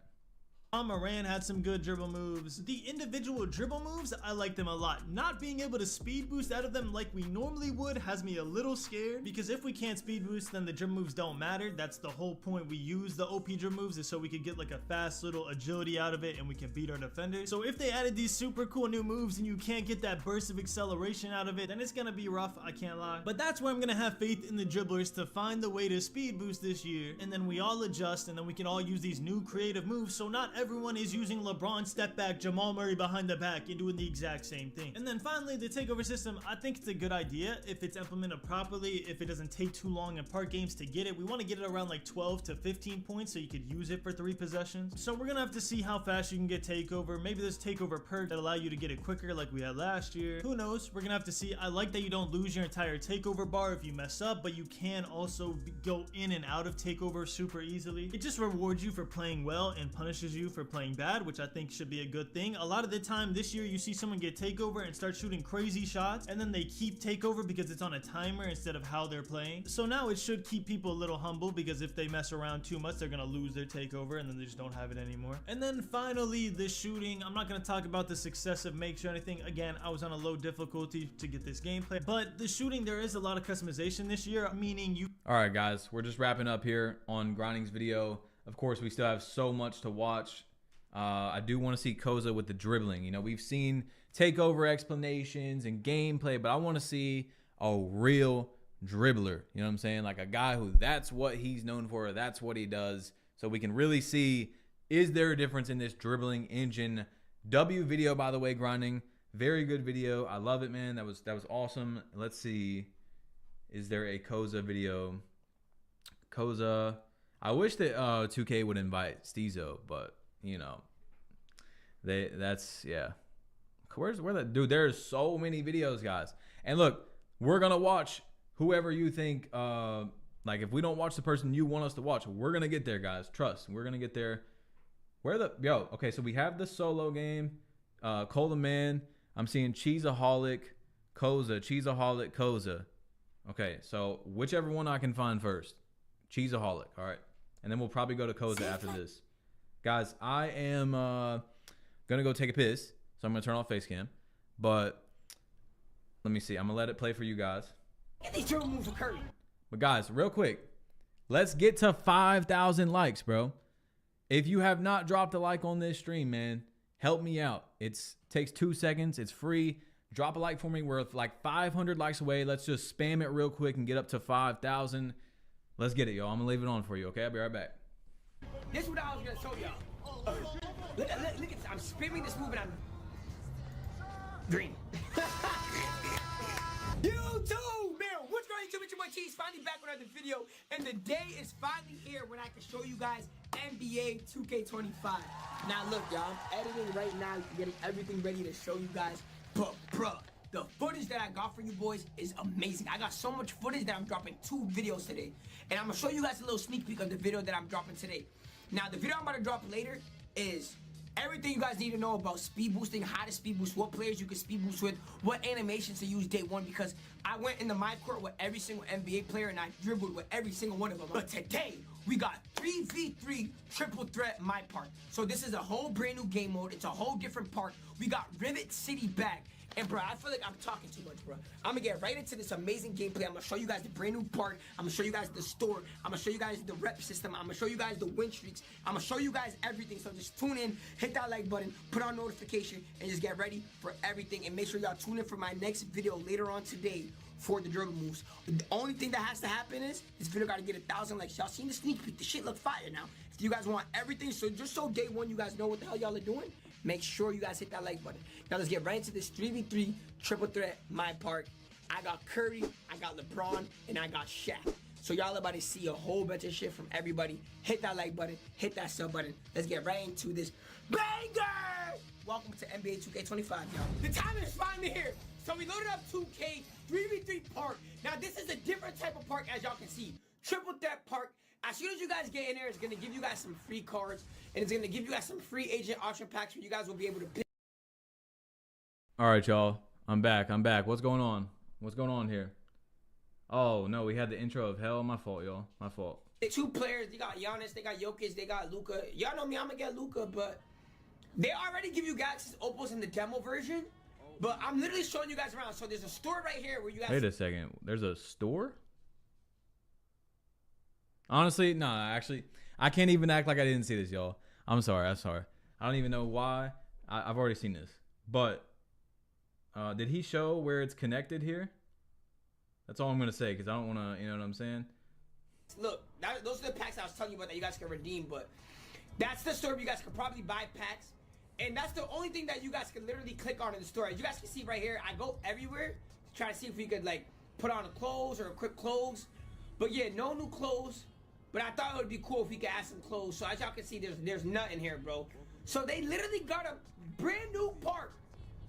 Moran had some good dribble moves. The individual dribble moves, I like them a lot. Not being able to speed boost out of them like we normally would has me a little scared, because if we can't speed boost, then the dribble moves don't matter. That's the whole point we use the OP dribble moves, is so we could get like a fast little agility out of it and we can beat our defenders. So if they added these super cool new moves and you can't get that burst of acceleration out of it, then it's gonna be rough, I can't lie. But that's where I'm gonna have faith in the dribblers to find the way to speed boost this year, and then we all adjust, and then we can all use these new creative moves, so not everyone is using LeBron step back, Jamal Murray behind the back, and doing the exact same thing. And then finally, the takeover system, I think it's a good idea if it's implemented properly, if it doesn't take too long in park games to get it. We want to get it around like 12 to 15 points so you could use it for 3 possessions. So we're gonna have to see how fast you can get takeover. Maybe there's takeover perks that allow you to get it quicker like we had last year. Who knows? We're gonna have to see. I like that you don't lose your entire takeover bar if you mess up, but you can also go in and out of takeover super easily. It just rewards you for playing well and punishes you for playing bad, which I think should be a good thing. A lot of the time this year you see someone get takeover and start shooting crazy shots, and then they keep takeover because it's on a timer instead of how they're playing. So now it should keep people a little humble, because if they mess around too much, they're gonna lose their takeover and then they just don't have it anymore. And then finally, the shooting. I'm not gonna talk about the success of makes or anything. Again, I was on a low difficulty to get this gameplay, but the shooting, there is a lot of customization this year, meaning you. All right, guys, we're just wrapping up here on Grinding's video. Of course, we still have so much to watch. I do want to see Koza with the dribbling. You know, we've seen takeover explanations and gameplay, but I want to see a real dribbler. You know what I'm saying? Like a guy who that's what he's known for, that's what he does. So we can really see, is there a difference in this dribbling engine? W video, by the way, Grinding. Very good video. I love it, man. That was awesome. Let's see. Is there a Koza video? Koza. I wish that 2K would invite Steezo, but you know, that's yeah. Where that dude? There's so many videos, guys. And look, we're gonna watch whoever you think. Like if we don't watch the person you want us to watch, we're gonna get there, guys. Trust, we're gonna get there. Okay, so we have the solo game. Cola Man. I'm seeing Cheeseaholic, Koza. Okay, so whichever one I can find first. Cheeseaholic. All right, and then we'll probably go to Koza after this. Guys, I am gonna go take a piss, so I'm gonna turn off face cam. But let me see. I'm gonna let it play for you guys. But guys, real quick, let's get to 5,000 likes, bro. If you have not dropped a like on this stream, man, help me out. It takes 2 seconds. It's free. Drop a like for me. We're like 500 likes away. Let's just spam it real quick and get up to 5,000. Let's get it, y'all. I'm gonna leave it on for you, okay? I'll be right back. This is what I was gonna show y'all. Look at this. I'm spamming this move and I'm green. YouTube, man, what's going on? It's your boy Cheese, finally back with another video, and the day is finally here when I can show you guys NBA 2K25. Now look, y'all, I'm editing right now, getting everything ready to show you guys, but bruh, the footage that I got for you boys is amazing. I got so much footage that I'm dropping 2 videos today, and I'm gonna show you guys a little sneak peek of the video that I'm dropping today. Now, the video I'm about to drop later is everything you guys need to know about speed boosting, how to speed boost, what players you can speed boost with, what animations to use day 1, because I went into my court with every single NBA player and I dribbled with every single one of them. But today, we got 3v3 triple threat my park. So this is a whole brand new game mode. It's a whole different park. We got Rivet City back. And bro, I feel like I'm talking too much, bro. I'm gonna get right into this amazing gameplay. I'm gonna show you guys the brand new park. I'm gonna show you guys the store. I'm gonna show you guys the rep system. I'm gonna show you guys the win streaks. I'm gonna show you guys everything. So just tune in, hit that like button, put on notification, and just get ready for everything. And make sure y'all tune in for my next video later on today for the dribble moves. The only thing that has to happen is this video gotta get 1,000 likes. Y'all seen the sneak peek? The shit look fire now. If you guys want everything, so just so day 1 you guys know what the hell y'all are doing, make sure you guys hit that like button. Now let's get right into this 3v3 triple threat my park. I got Curry, I got LeBron, and I got Shaq. So y'all about to see a whole bunch of shit from everybody. Hit that like button, hit that sub button. Let's get right into this banger! Welcome to NBA 2K25, y'all. The time is finally here. So we loaded up 2K 3v3 park. Now this is a different type of park, as y'all can see. Triple threat park. As soon as you guys get in there, it's gonna give you guys some free cards, and it's gonna give you guys some free agent option packs where you guys will be able to pick. All right, y'all. I'm back. What's going on? What's going on here? Oh, no, we had the intro of hell. My fault, y'all. My fault. 2 players. They got Giannis, they got Jokic, they got Luka. Y'all know me, I'm gonna get Luka, but they already give you guys Opals in the demo version. But I'm literally showing you guys around. So there's a store right here where you guys. Wait a second. There's a store? Honestly, nah, actually, I can't even act like I didn't see this, y'all. I'm sorry. I don't even know why. I've already seen this. But did he show where it's connected here? That's all I'm going to say, because I don't want to, you know what I'm saying? Look, those are the packs I was telling you about that you guys can redeem, but that's the store where you guys can probably buy packs. And that's the only thing that you guys can literally click on in the store. As you guys can see right here, I go everywhere to try to see if we could, like, put on clothes or equip clothes. But yeah, no new clothes. But I thought it would be cool if we could add some clothes. So as y'all can see, there's nothing here, bro. So they literally got a brand new park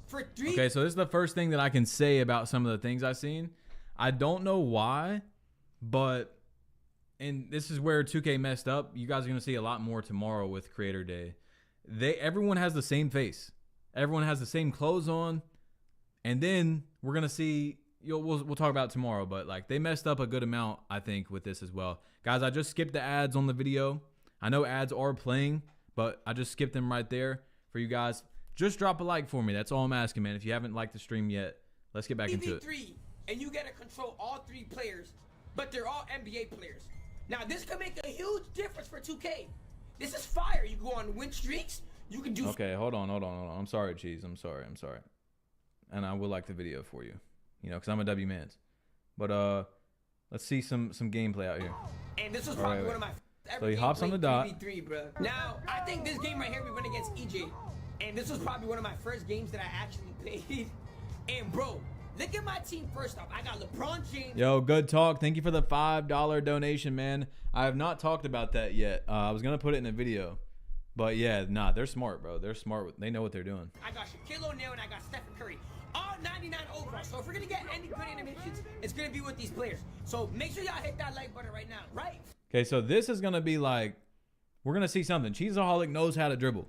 for 3. Okay, so this is the first thing that I can say about some of the things I've seen. I don't know why, but, and this is where 2K messed up. You guys are going to see a lot more tomorrow with Creator Day. Everyone has the same face. Everyone has the same clothes on. And then we're going to see, we'll talk about it tomorrow, but like they messed up a good amount, I think, with this as well. Guys, I just skipped the ads on the video. I know ads are playing, but I just skipped them right there for you guys. Just drop a like for me. That's all I'm asking, man. If you haven't liked the stream yet, let's get back into it. And you get to control all 3 players, but they're all NBA players. Now, this could make a huge difference for 2K. This is fire. You go on win streaks. You can do. Okay, hold on. I'm sorry, Cheese. I'm sorry. And I will like the video for you, you know, because I'm a W mans. But let's see some gameplay out here. And this was probably one of my. So he hops on the dot. 3v3, bro. Now, I think this game right here, we went against EJ. And this was probably one of my first games that I actually played. And bro, look at my team first off. I got LeBron James. Yo, good talk. Thank you for the $5 donation, man. I have not talked about that yet. I was going to put it in a video. But yeah, nah, they're smart, bro. They're smart. They know what they're doing. I got Shaquille O'Neal and I got Stephen Curry. All 99 overall. So if we're going to get any good animations, it's going to be with these players. So make sure y'all hit that like button right now, right? Okay, so this is going to be like, we're going to see something. Cheeseaholic knows how to dribble.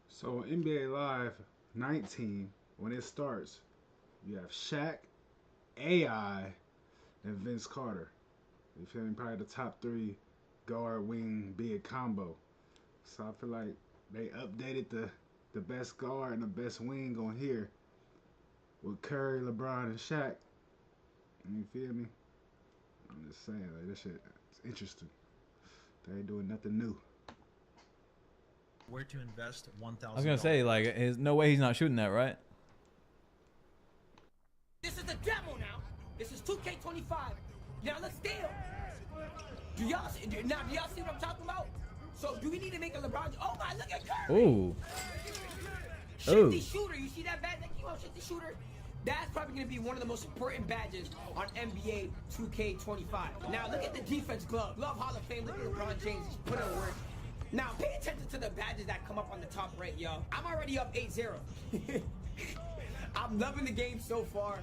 So NBA Live 19, when it starts, you have Shaq, AI, and Vince Carter. You feel me? Probably the top 3 guard, wing, big combo. So I feel like they updated the best guard and the best wing on here with Curry, LeBron, and Shaq. You feel me? I'm just saying, like, this shit is interesting. They ain't doing nothing new. Where to invest $1,000. I was going to say, like, there's no way he's not shooting that, right? is a demo now. This is 2K25. Now let's deal. Do y'all see what I'm talking about? So do we need to make a LeBron? Oh my, look at Curry. Ooh. Shifty shooter. You see that badge that came out, shifty shooter? That's probably going to be one of the most important badges on NBA 2K25. Now look at the defense glove. Glove Hall of Fame. Look at LeBron James. He's put in work. Now pay attention to the badges that come up on the top right, y'all. I'm already up 8-0. I'm loving the game so far.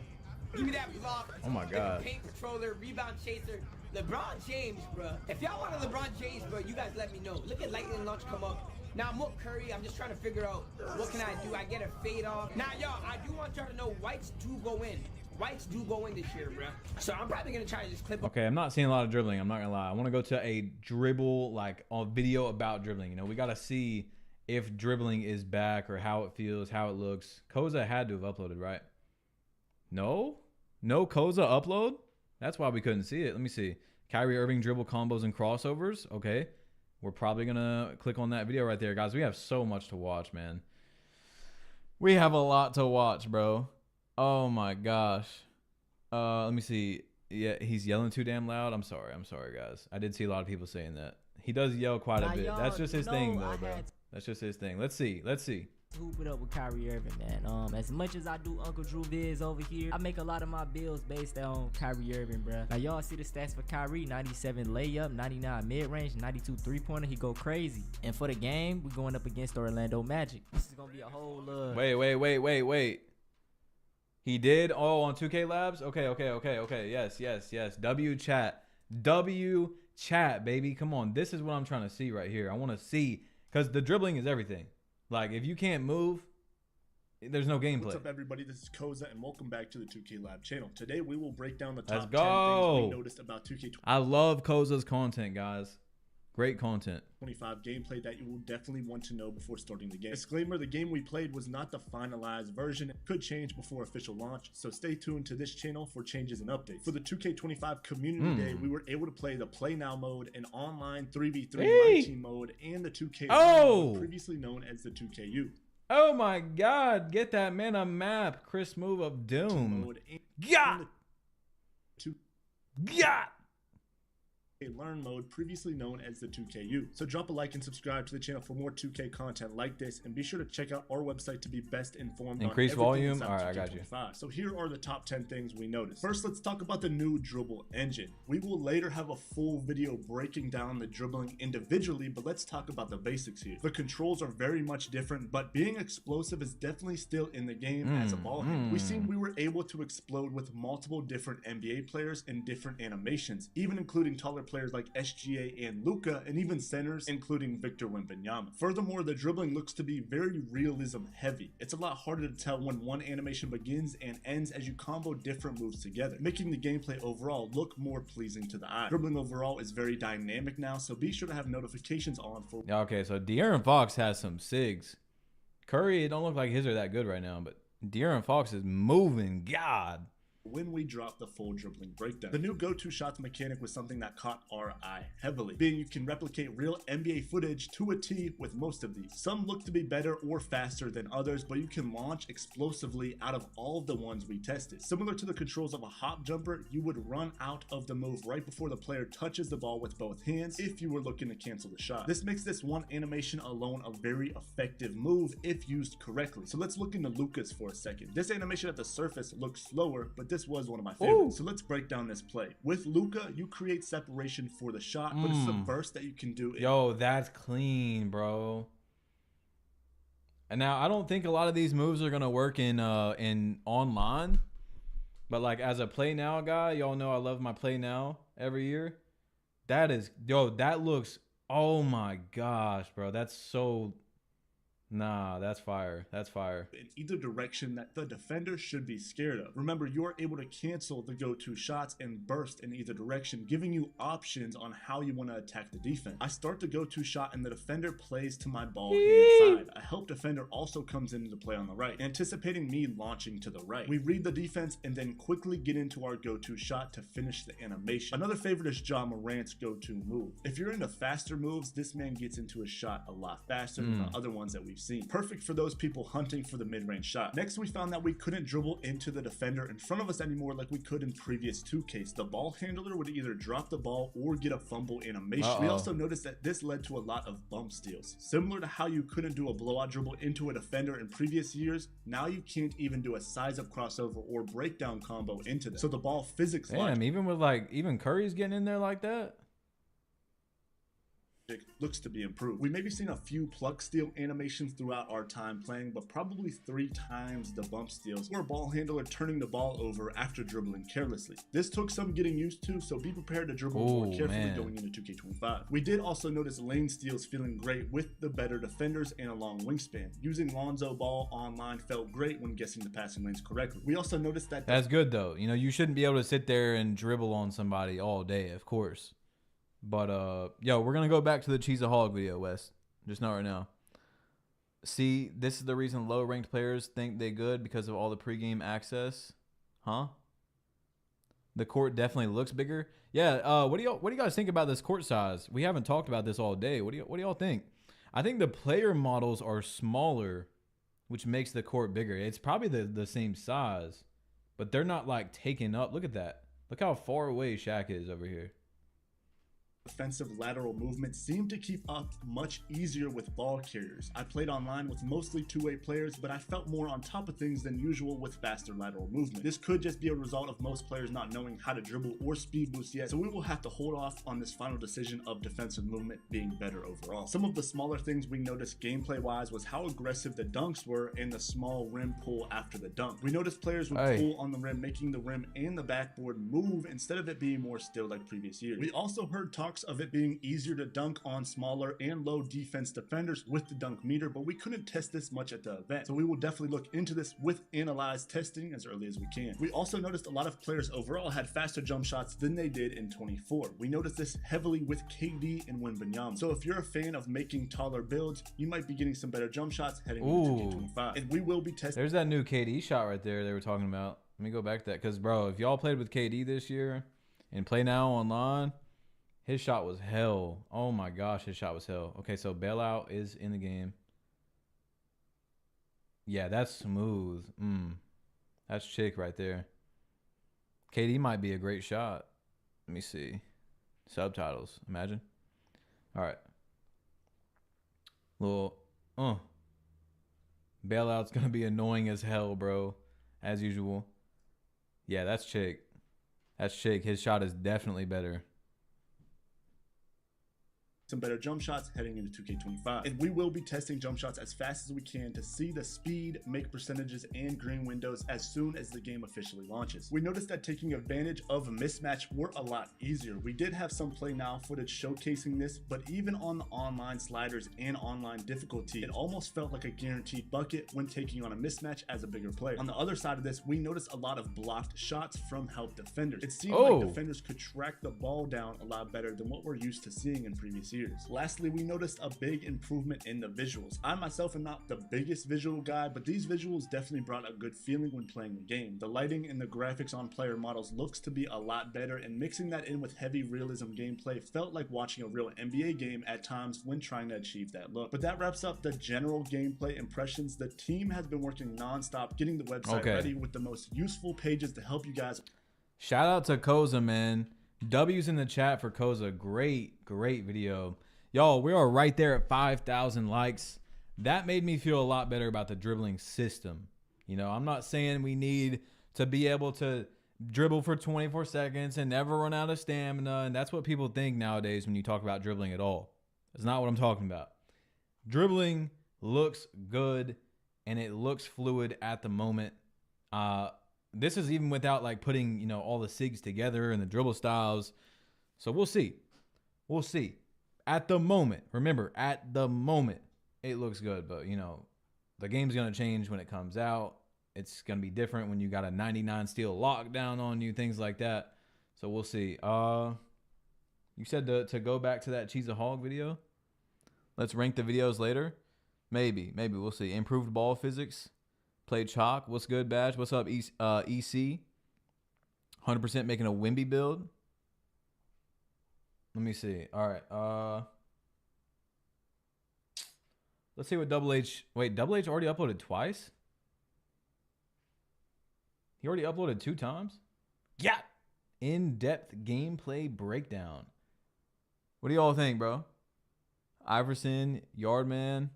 Give me that block. Oh my God. Paint controller, rebound chaser. LeBron James, bro. If y'all want a LeBron James, bro, you guys let me know. Look at lightning launch come up. Now I'm up Curry. I'm just trying to figure out what can I do. I get a fade off. Now, y'all, I do want y'all to know whites do go in. Whites do go in this year, bro. So I'm probably gonna try to just clip. Okay, I'm not seeing a lot of dribbling. I'm not gonna lie. I want to go to a dribble, like a video about dribbling. You know, we gotta see if dribbling is back or how it feels, how it looks. Koza had to have uploaded, right? No Koza upload. That's why we couldn't see it. Let me see. Kyrie Irving dribble combos and crossovers. Okay, we're probably gonna click on that video right there, guys. We have so much to watch, man. We have a lot to watch, bro. Oh my gosh. Let me see. Yeah, he's yelling too damn loud. I'm sorry, guys. I did see a lot of people saying that. He does yell quite a bit. That's just his thing, though, bro. That's just his thing. Let's see. Hoop it up with Kyrie Irving, man. As much as I do Uncle Drew vids over here, I make a lot of my bills based on Kyrie Irving, bro. Now y'all see the stats for Kyrie: 97 layup, 99 mid-range, 92 three-pointer. He go crazy. And for the game, we're going up against Orlando Magic. This is gonna be a whole Wait. He did? Oh, on 2K Labs? Okay. Yes. W chat, baby. Come on. This is what I'm trying to see right here. I want to see, because the dribbling is everything. Like, if you can't move, there's no gameplay. What's up, everybody? This is Koza, and welcome back to the 2K Lab channel. Today, we will break down the top 10 things we noticed about 2K25. I love Koza's content, guys. Great content. 25 gameplay that you will definitely want to know before starting the game. Disclaimer, the game we played was not the finalized version. It could change before official launch, so stay tuned to this channel for changes and updates. For the 2K25 Community Day, we were able to play the Play Now mode, an online 3v3 My Team mode, and the 2K mode, previously known as the 2KU. Oh my God, get that man a map. Chris Move of Doom. Got A Learn mode, previously known as the 2KU. So drop a like and subscribe to the channel for more 2K content like this, and be sure to check out our website to be best informed. Increase volume. All right, I got you. So here are the top 10 things we noticed. First, let's talk about the new dribble engine. We will later have a full video breaking down the dribbling individually, but let's talk about the basics here. The controls are very much different, but being explosive is definitely still in the game as a ball handler. We seen we were able to explode with multiple different NBA players in different animations, even including taller players like SGA and Luka, and even centers including Victor Wembanyama. Furthermore, the dribbling looks to be very realism heavy. It's a lot harder to tell when one animation begins and ends as you combo different moves together, making the gameplay overall look more pleasing to the eye. Dribbling overall is very dynamic now, so be sure to have notifications on for. Okay, so De'Aaron Fox has some SIGs. Curry, it don't look like his are that good right now, but De'Aaron Fox is moving. God. When we drop the full dribbling breakdown. The new go-to shots mechanic was something that caught our eye heavily, being you can replicate real NBA footage to a T with most of these. Some look to be better or faster than others, but you can launch explosively out of all of the ones we tested. Similar to the controls of a hop jumper, you would run out of the move right before the player touches the ball with both hands if you were looking to cancel the shot. This makes this one animation alone a very effective move if used correctly. So let's look into Luka's for a second. This animation at the surface looks slower, but this was one of my favorites. So let's break down this play. With Luka, you create separation for the shot, but it's the burst that you can do. Yo, that's clean, bro. And now I don't think a lot of these moves are gonna work in online, but like as a play now guy, y'all know I love my play now every year. That is, yo, that looks, oh my gosh, bro, that's so. Nah, that's fire. That's fire. In either direction that the defender should be scared of. Remember, you're able to cancel the go-to shots and burst in either direction, giving you options on how you want to attack the defense. I start the go-to shot and the defender plays to my ball hand side. A help defender also comes into play on the right, anticipating me launching to the right. We read the defense and then quickly get into our go-to shot to finish the animation. Another favorite is Ja Morant's go-to move. If you're into faster moves, this man gets into a shot a lot faster than the other ones that we've we've seen. Perfect for those people hunting for the mid-range shot. Next, we found that we couldn't dribble into the defender in front of us anymore like we could in previous 2Ks. The ball handler would either drop the ball or get a fumble animation. We also noticed that this led to a lot of bump steals. Similar to how you couldn't do a blowout dribble into a defender in previous years, now you can't even do a size-up crossover or breakdown combo into them. So the ball physics even with even Curry's getting in there like that. Looks to be improved. We maybe seen a few pluck steal animations throughout our time playing, but probably 3 times the bump steals or a ball handler turning the ball over after dribbling carelessly. This took some getting used to, so be prepared to dribble more carefully going into 2K25. We did also notice lane steals feeling great with the better defenders and a long wingspan. Using Lonzo Ball online felt great when guessing the passing lanes correctly. We also noticed that that's good though. You know, you shouldn't be able to sit there and dribble on somebody all day, of course. But, yo, we're going to go back to the Cheese a Hog video, Wes. Just not right now. See, this is the reason low-ranked players think they good because of all the pregame access. Huh? The court definitely looks bigger. Yeah, what do you guys think about this court size? We haven't talked about this all day. What do y'all think? I think the player models are smaller, which makes the court bigger. It's probably the same size, but they're not, like, taken up. Look at that. Look how far away Shaq is over here. Defensive lateral movement seemed to keep up much easier with ball carriers. I played online with mostly two-way players, but I felt more on top of things than usual with faster lateral movement. This could just be a result of most players not knowing how to dribble or speed boost yet, so we will have to hold off on this final decision of defensive movement being better overall. Some of the smaller things we noticed gameplay-wise was how aggressive the dunks were and the small rim pull after the dunk. We noticed players would pull on the rim, making the rim and the backboard move instead of it being more still like previous years. We also heard talks of it being easier to dunk on smaller and low defense defenders with the dunk meter, but we couldn't test this much at the event, so we will definitely look into this with analyzed testing as early as we can. We also noticed a lot of players overall had faster jump shots than they did in 24. We noticed this heavily with KD and Wembanyama. So if you're a fan of making taller builds, you might be getting some better jump shots heading into 2K25. And we will be testing. There's that new KD shot right there they were talking about. Let me go back to that, because bro, if y'all played with KD this year and play now online, his shot was hell. Oh my gosh, his shot was hell. Okay, so bailout is in the game. Yeah, that's smooth. That's chick right there. KD might be a great shot. Let me see. Subtitles, imagine. All right. Little, bailout's going to be annoying as hell, bro. As usual. Yeah, that's chick. That's chick. His shot is definitely better. Some better jump shots heading into 2K25. And we will be testing jump shots as fast as we can to see the speed, make percentages, and green windows as soon as the game officially launches. We noticed that taking advantage of a mismatch were a lot easier. We did have some play now footage showcasing this, but even on the online sliders and online difficulty, it almost felt like a guaranteed bucket when taking on a mismatch as a bigger player. On the other side of this, we noticed a lot of blocked shots from help defenders. It seemed like defenders could track the ball down a lot better than what we're used to seeing in previous years. Lastly, we noticed a big improvement in the visuals. I myself am not the biggest visual guy, but these visuals definitely brought a good feeling when playing the game. The lighting and the graphics on player models looks to be a lot better, and mixing that in with heavy realism gameplay felt like watching a real NBA game at times when trying to achieve that look. But that wraps up the general gameplay impressions. The team has been working non-stop getting the website ready with the most useful pages to help you guys. Shout out to Koza, man. W's in the chat for Koza. Great video. Y'all, we are right there at 5,000 likes. That made me feel a lot better about the dribbling system. You know, I'm not saying we need to be able to dribble for 24 seconds and never run out of stamina, and that's what people think nowadays when you talk about dribbling at all. That's not what I'm talking about. Dribbling looks good, and it looks fluid at the moment. This is even without like putting, you know, all the SIGs together and the dribble styles. So we'll see. We'll see. At the moment, remember, at the moment, it looks good. But, you know, the game's going to change when it comes out. It's going to be different when you got a 99 steal lockdown on you, things like that. So we'll see. You said to go back to that Cheese a Hog video. Let's rank the videos later. Maybe we'll see. Improved ball physics. Played Chalk. What's good, Badge? What's up, EC? 100% making a Wimby build. Let me see. All right. Let's see what Double H. Wait, Double H already uploaded twice? He already uploaded 2 times? Yeah. In-depth gameplay breakdown. What do y'all think, bro? Iverson, Yardman.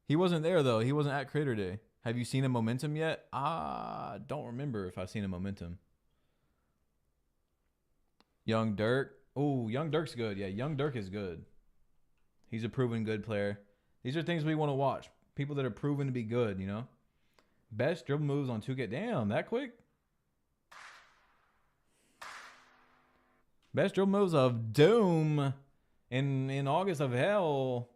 He wasn't there, though. He wasn't at Creator Day. Have you seen a Momentum yet? I don't remember if I've seen a Momentum. Young Dirk. Oh, Young Dirk's good. Yeah, Young Dirk is good. He's a proven good player. These are things we want to watch. People that are proven to be good, you know? Best dribble moves on 2K. Damn, that quick? Best dribble moves of Doom in August of hell.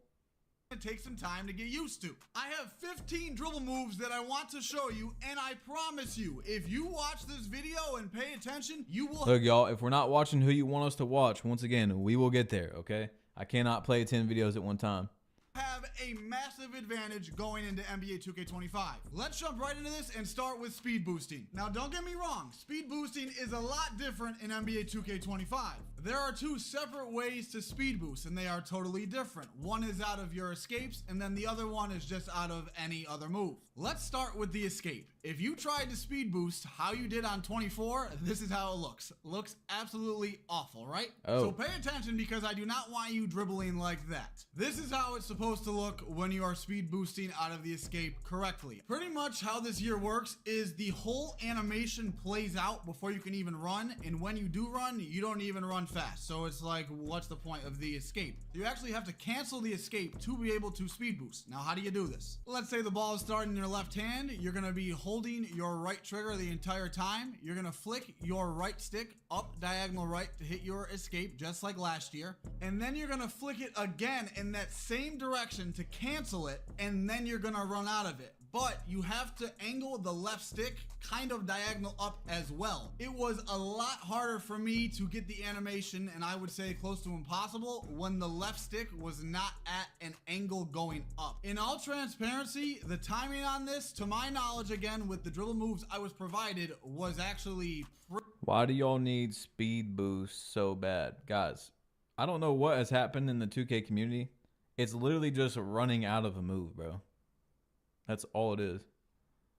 It takes some time to get used to. I have 15 dribble moves that I want to show you, and I promise you, if you watch this video and pay attention, you will... Look, y'all, if we're not watching who you want us to watch, once again, we will get there, okay? I cannot play 10 videos at one time. Have a massive advantage going into NBA 2K25. Let's jump right into this and start with speed boosting. Now, don't get me wrong, speed boosting is a lot different in NBA 2K25. There are 2 separate ways to speed boost, and they are totally different. One is out of your escapes, and then the other one is just out of any other move. Let's start with the escape. If you tried to speed boost how you did on 24, this is how it looks. Looks absolutely awful, right? Oh. So pay attention because I do not want you dribbling like that. This is how it's supposed to look when you are speed boosting out of the escape correctly. Pretty much how this year works is the whole animation plays out before you can even run, and when you do run, you don't even run fast. So it's like, what's the point of the escape? You actually have to cancel the escape to be able to speed boost. Now, how do you do this? Let's say the ball is starting in your left hand. You're gonna be holding your right trigger the entire time. You're gonna flick your right stick up diagonal right to hit your escape, just like last year. And then you're gonna flick it again in that same direction to cancel it, and then you're gonna run out of it. But you have to angle the left stick kind of diagonal up as well. It was a lot harder for me to get the animation, and I would say close to impossible, when the left stick was not at an angle going up. In all transparency, the timing on this, to my knowledge, again, with the dribble moves I was provided, was actually Why do y'all need speed boost so bad? Guys, I don't know what has happened in the 2K community. It's literally just running out of a move, bro. That's all it is.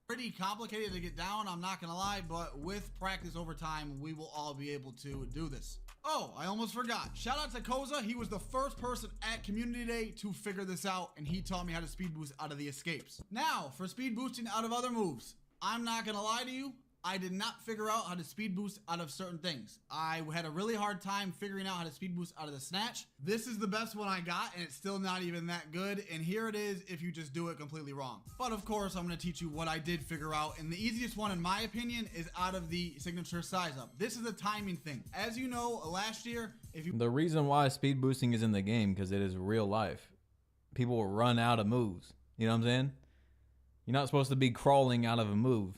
pretty complicated to get down, I'm not gonna lie, but with practice over time, we will all be able to do this. Oh, I almost forgot. Shout out to Koza. He was the first person at Community Day to figure this out, and he taught me how to speed boost out of the escapes. Now, for speed boosting out of other moves, I'm not gonna lie to you, I did not figure out how to speed boost out of certain things. I had a really hard time figuring out how to speed boost out of the snatch. This is the best one I got, and it's still not even that good. And here it is if you just do it completely wrong. But of course, I'm gonna teach you what I did figure out. And the easiest one, in my opinion, is out of the signature size up. This is a timing thing. As you know, last year, The reason why speed boosting is in the game, because it is real life. People will run out of moves. You know what I'm saying? You're not supposed to be crawling out of a move.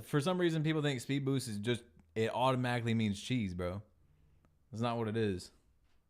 For some reason, people think speed boost is just, it automatically means cheese, bro. That's not what it is.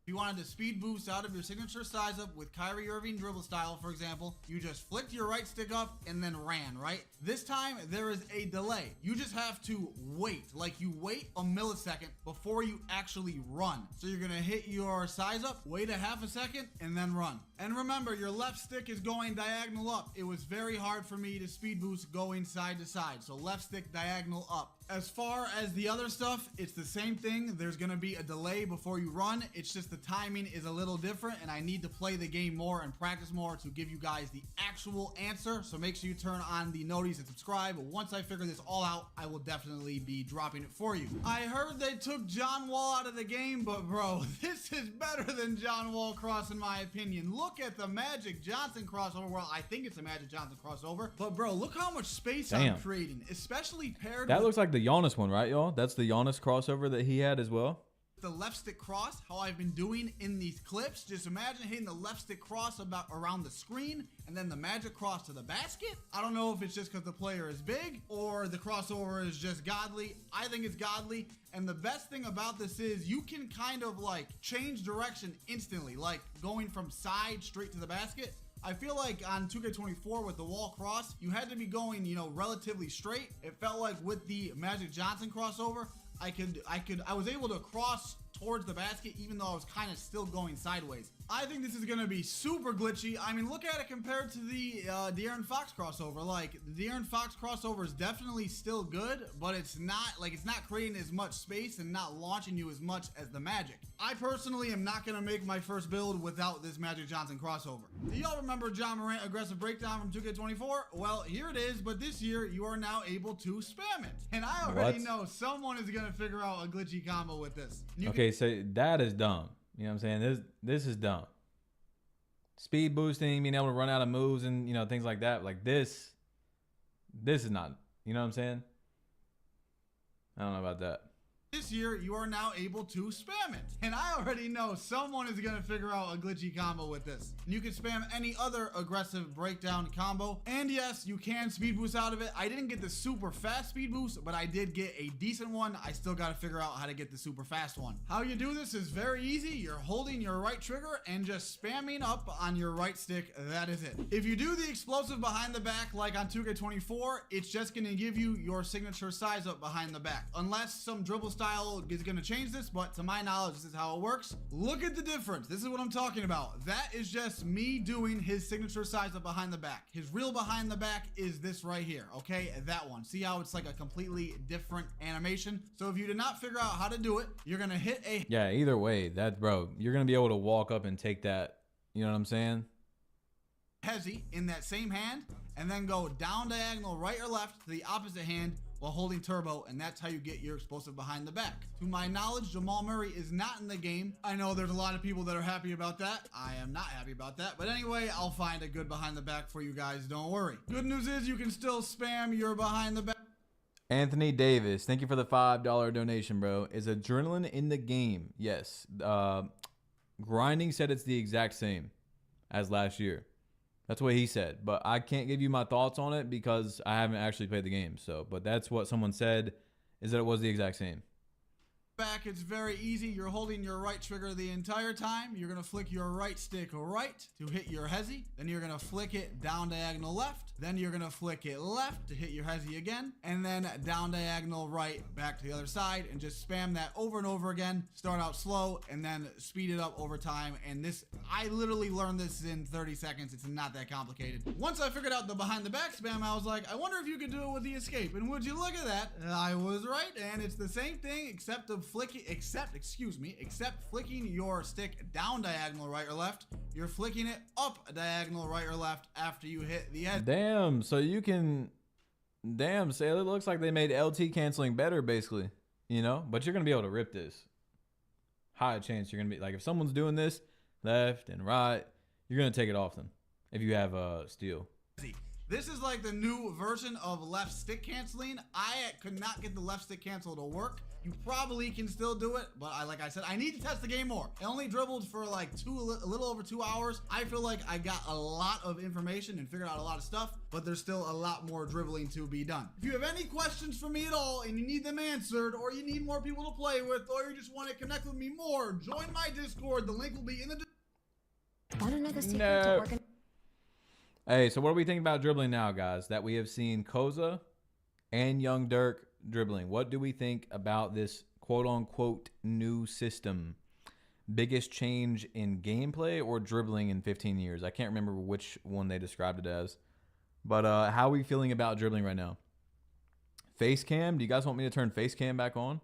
If you wanted to speed boost out of your signature size up with Kyrie Irving dribble style, for example, you just flicked your right stick up and then ran, right? This time, there is a delay. You just have to wait. Like, you wait a millisecond before you actually run. So you're gonna hit your size up, wait a half a second, and then run. And remember, your left stick is going diagonal up. It was very hard for me to speed boost going side to side. So left stick diagonal up. As far as the other stuff, it's the same thing. There's gonna be a delay before you run. It's just the timing is a little different, and I need to play the game more and practice more to give you guys the actual answer. So make sure you turn on the noties and subscribe. Once I figure this all out, I will definitely be dropping it for you. I heard they took John Wall out of the game, but bro, this is better than John Wall cross in my opinion. Look at the Magic Johnson crossover. Well, I think it's a Magic Johnson crossover, but bro, look how much space I'm creating, especially paired That looks like the Giannis one, right, y'all? That's the Giannis crossover that he had as well. The left stick cross, how I've been doing in these clips. Just imagine hitting the left stick cross about around the screen and then the magic cross to the basket. I don't know if it's just because the player is big or the crossover is just godly. I think it's godly. And the best thing about this is you can kind of like change direction instantly, like going from side straight to the basket. I feel like on 2K24 with the wall cross, you had to be going, you know, relatively straight. It felt like with the Magic Johnson crossover, I was able to cross towards the basket, even though I was kind of still going sideways. I think this is going to be super glitchy. I mean, look at it compared to the De'Aaron Fox crossover. Like, the De'Aaron Fox crossover is definitely still good, but it's not creating as much space and not launching you as much as the Magic. I personally am not going to make my first build without this Magic Johnson crossover. Do y'all remember John Morant aggressive breakdown from 2K24? Well, here it is, but this year you are now able to spam it. And I already know someone is going to figure out a glitchy combo with this. Okay, so that is dumb. You know what I'm saying? This is dumb. Speed boosting, being able to run out of moves and, you know, things like that. Like this is not, you know what I'm saying? I don't know about that. This year, you are now able to spam it. And I already know someone is going to figure out a glitchy combo with this. And you can spam any other aggressive breakdown combo. And yes, you can speed boost out of it. I didn't get the super fast speed boost, but I did get a decent one. I still got to figure out how to get the super fast one. How you do this is very easy. You're holding your right trigger and just spamming up on your right stick. That is it. If you do the explosive behind the back like on 2K24, it's just going to give you your signature size up behind the back. Unless some dribble style is going to change this, but to my knowledge, this is how it works. Look at the difference. This is what I'm talking about. That is just me doing his signature size up behind the back. His real behind the back is this right here, okay? That one. See how it's like a completely different animation? So if you did not figure out how to do it, you're going to hit a... Yeah, either way, bro, you're going to be able to walk up and take that, you know what I'm saying? Hezzy in that same hand, and then go down diagonal right or left to the opposite hand while holding turbo, and that's how you get your explosive behind the back. To my knowledge, Jamal Murray is not in the game. I know there's a lot of people that are happy about that. I am not happy about that, but anyway, I'll find a good behind the back for you guys, don't worry. Good news is you can still spam your behind the back. Anthony Davis, thank you for the $5 donation, bro. Is adrenaline in the game? Yes. Grinding said it's the exact same as last year. That's what he said, but I can't give you my thoughts on it because I haven't actually played the game. So, but that's what someone said, is that it was the exact same. Back, it's very easy. You're holding your right trigger the entire time. You're going to flick your right stick right to hit your hezzy. Then you're going to flick it down diagonal left. Then you're going to flick it left to hit your hezzy again. And then down diagonal right back to the other side, and just spam that over and over again. Start out slow and then speed it up over time. And this, I literally learned this in 30 seconds. It's not that complicated. Once I figured out the behind the back spam, I was like, I wonder if you could do it with the escape. And would you look at that? I was right. And it's the same thing except of except flicking your stick down diagonal right or left. You're flicking it up diagonal right or left after you hit the edge. Damn, so you can, damn, say it looks like they made LT canceling better basically, you know, but you're going to be able to rip this. High chance you're going to be, like if someone's doing this left and right, you're going to take it off them if you have steel. This is like the new version of left stick canceling. I could not get the left stick cancel to work. You probably can still do it, but like I said, I need to test the game more. I only dribbled for like a little over 2 hours. I feel like I got a lot of information and figured out a lot of stuff, but there's still a lot more dribbling to be done. If you have any questions for me at all and you need them answered, or you need more people to play with, or you just want to connect with me more, join my Discord. The link will be in the Want another secret No. to organize? Hey, so what do we think about dribbling now, guys? That we have seen Koza and Young Dirk dribbling. What do we think about this quote-unquote new system? Biggest change in gameplay or dribbling in 15 years? I can't remember which one they described it as. But how are we feeling about dribbling right now? Face cam? Do you guys want me to turn face cam back on?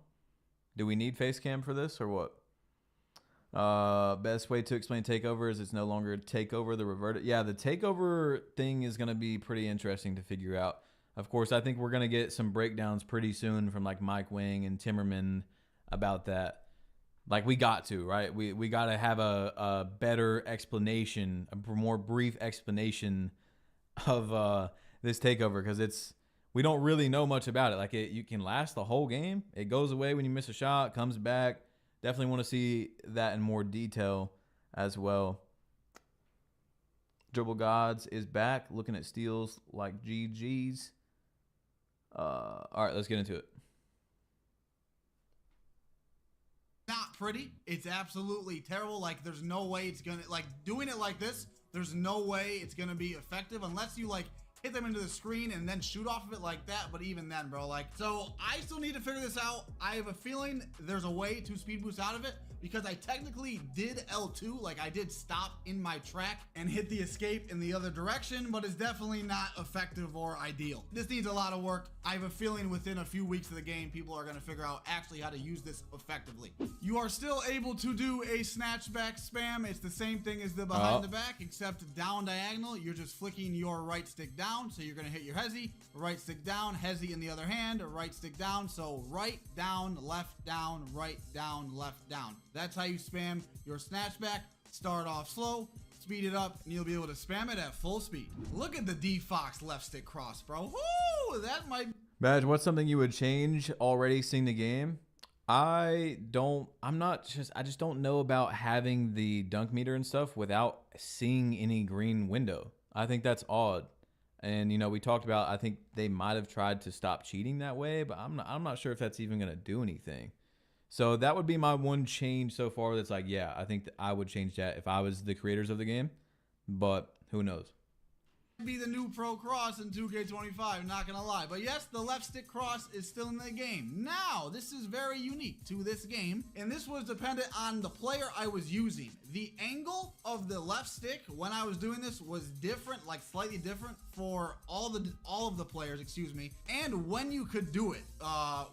Do we need face cam for this or what? Best way to explain takeover is it's no longer takeover, the reverted. Yeah, the takeover thing is going to be pretty interesting to figure out. Of course, I think we're going to get some breakdowns pretty soon from like Mike Wing and Timmerman about that. Like we got to, right? We got to have a better explanation, a more brief explanation of this takeover, because we don't really know much about it. Like you can last the whole game. It goes away when you miss a shot, comes back. Definitely want to see that in more detail as well. Dribble Gods is back, looking at steals like GG's. All right, let's get into it. Not pretty. It's absolutely terrible. Like there's no way it's gonna, like doing it like this, there's no way it's gonna be effective unless you like hit them into the screen and then shoot off of it like that, but even then, bro, like, so I still need to figure this out. I have a feeling there's a way to speed boost out of it, because I technically did L2, like I did stop in my track and hit the escape in the other direction, but it's definitely not effective or ideal. This needs a lot of work. I have a feeling within a few weeks of the game, people are gonna figure out actually how to use this effectively. You are still able to do a snatchback spam. It's the same thing as the behind the back, except down diagonal. You're just flicking your right stick down, so you're gonna hit your hezzy, right stick down, hezzy in the other hand, right stick down, so right, down, left, down, right, down, left, down. That's how you spam your snatchback. Start off slow, speed it up, and you'll be able to spam it at full speed. Look at the D-Fox left stick cross, bro. Woo! That might... Badge, what's something you would change already seeing the game? I just don't know about having the dunk meter and stuff without seeing any green window. I think that's odd. And, you know, we talked about, I think they might have tried to stop cheating that way, but I'm not sure if that's even going to do anything. So that would be my one change so far. That's like, yeah, I think that I would change that if I was the creators of the game, but who knows? Be the new pro cross in 2K25, not gonna lie. But yes, the left stick cross is still in the game. Now, this is very unique to this game, and this was dependent on the player I was using. The angle of the left stick when I was doing this was different, like slightly different for all of the players, excuse me. And when you could do it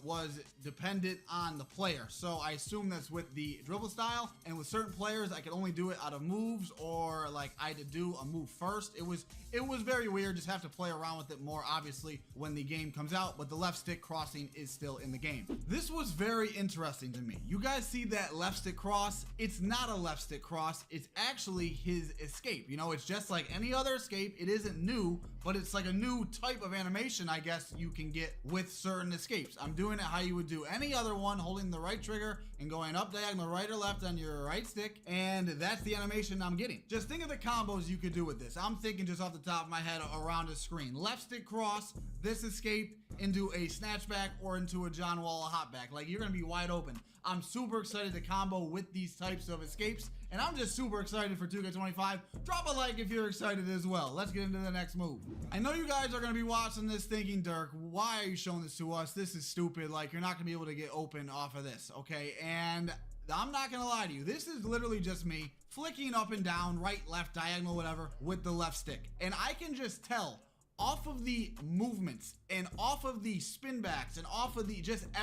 was dependent on the player. So I assume that's with the dribble style, and with certain players I could only do it out of moves, or like I had to do a move first. It was very weird. Just have to play around with it more, obviously, when the game comes out, but the left stick crossing is still in the game. This was very interesting to me. You guys see that left stick cross? It's not a left stick cross. It's actually his escape. You know, it's just like any other escape. It isn't new, but it's like a new type of animation, I guess, you can get with certain escapes. I'm doing it how you would do any other one, holding the right trigger and going up diagonal right or left on your right stick, and that's the animation I'm getting. Just think of the combos you could do with this. I'm thinking just off the top of my head around a screen. Left stick cross, this escape into a snatchback or into a John Wall hopback. Like, you're gonna be wide open. I'm super excited to combo with these types of escapes, and I'm just super excited for 2K25. Drop a like if you're excited as well. Let's get into the next move. I know you guys are gonna be watching this thinking, Dirk, why are you showing this to us? This is stupid. Like, you're not gonna be able to get open off of this, okay? And I'm not gonna lie to you. This is literally just me flicking up and down, right, left, diagonal, whatever, with the left stick. And I can just tell off of the movements and off of the spin backs and off of the just every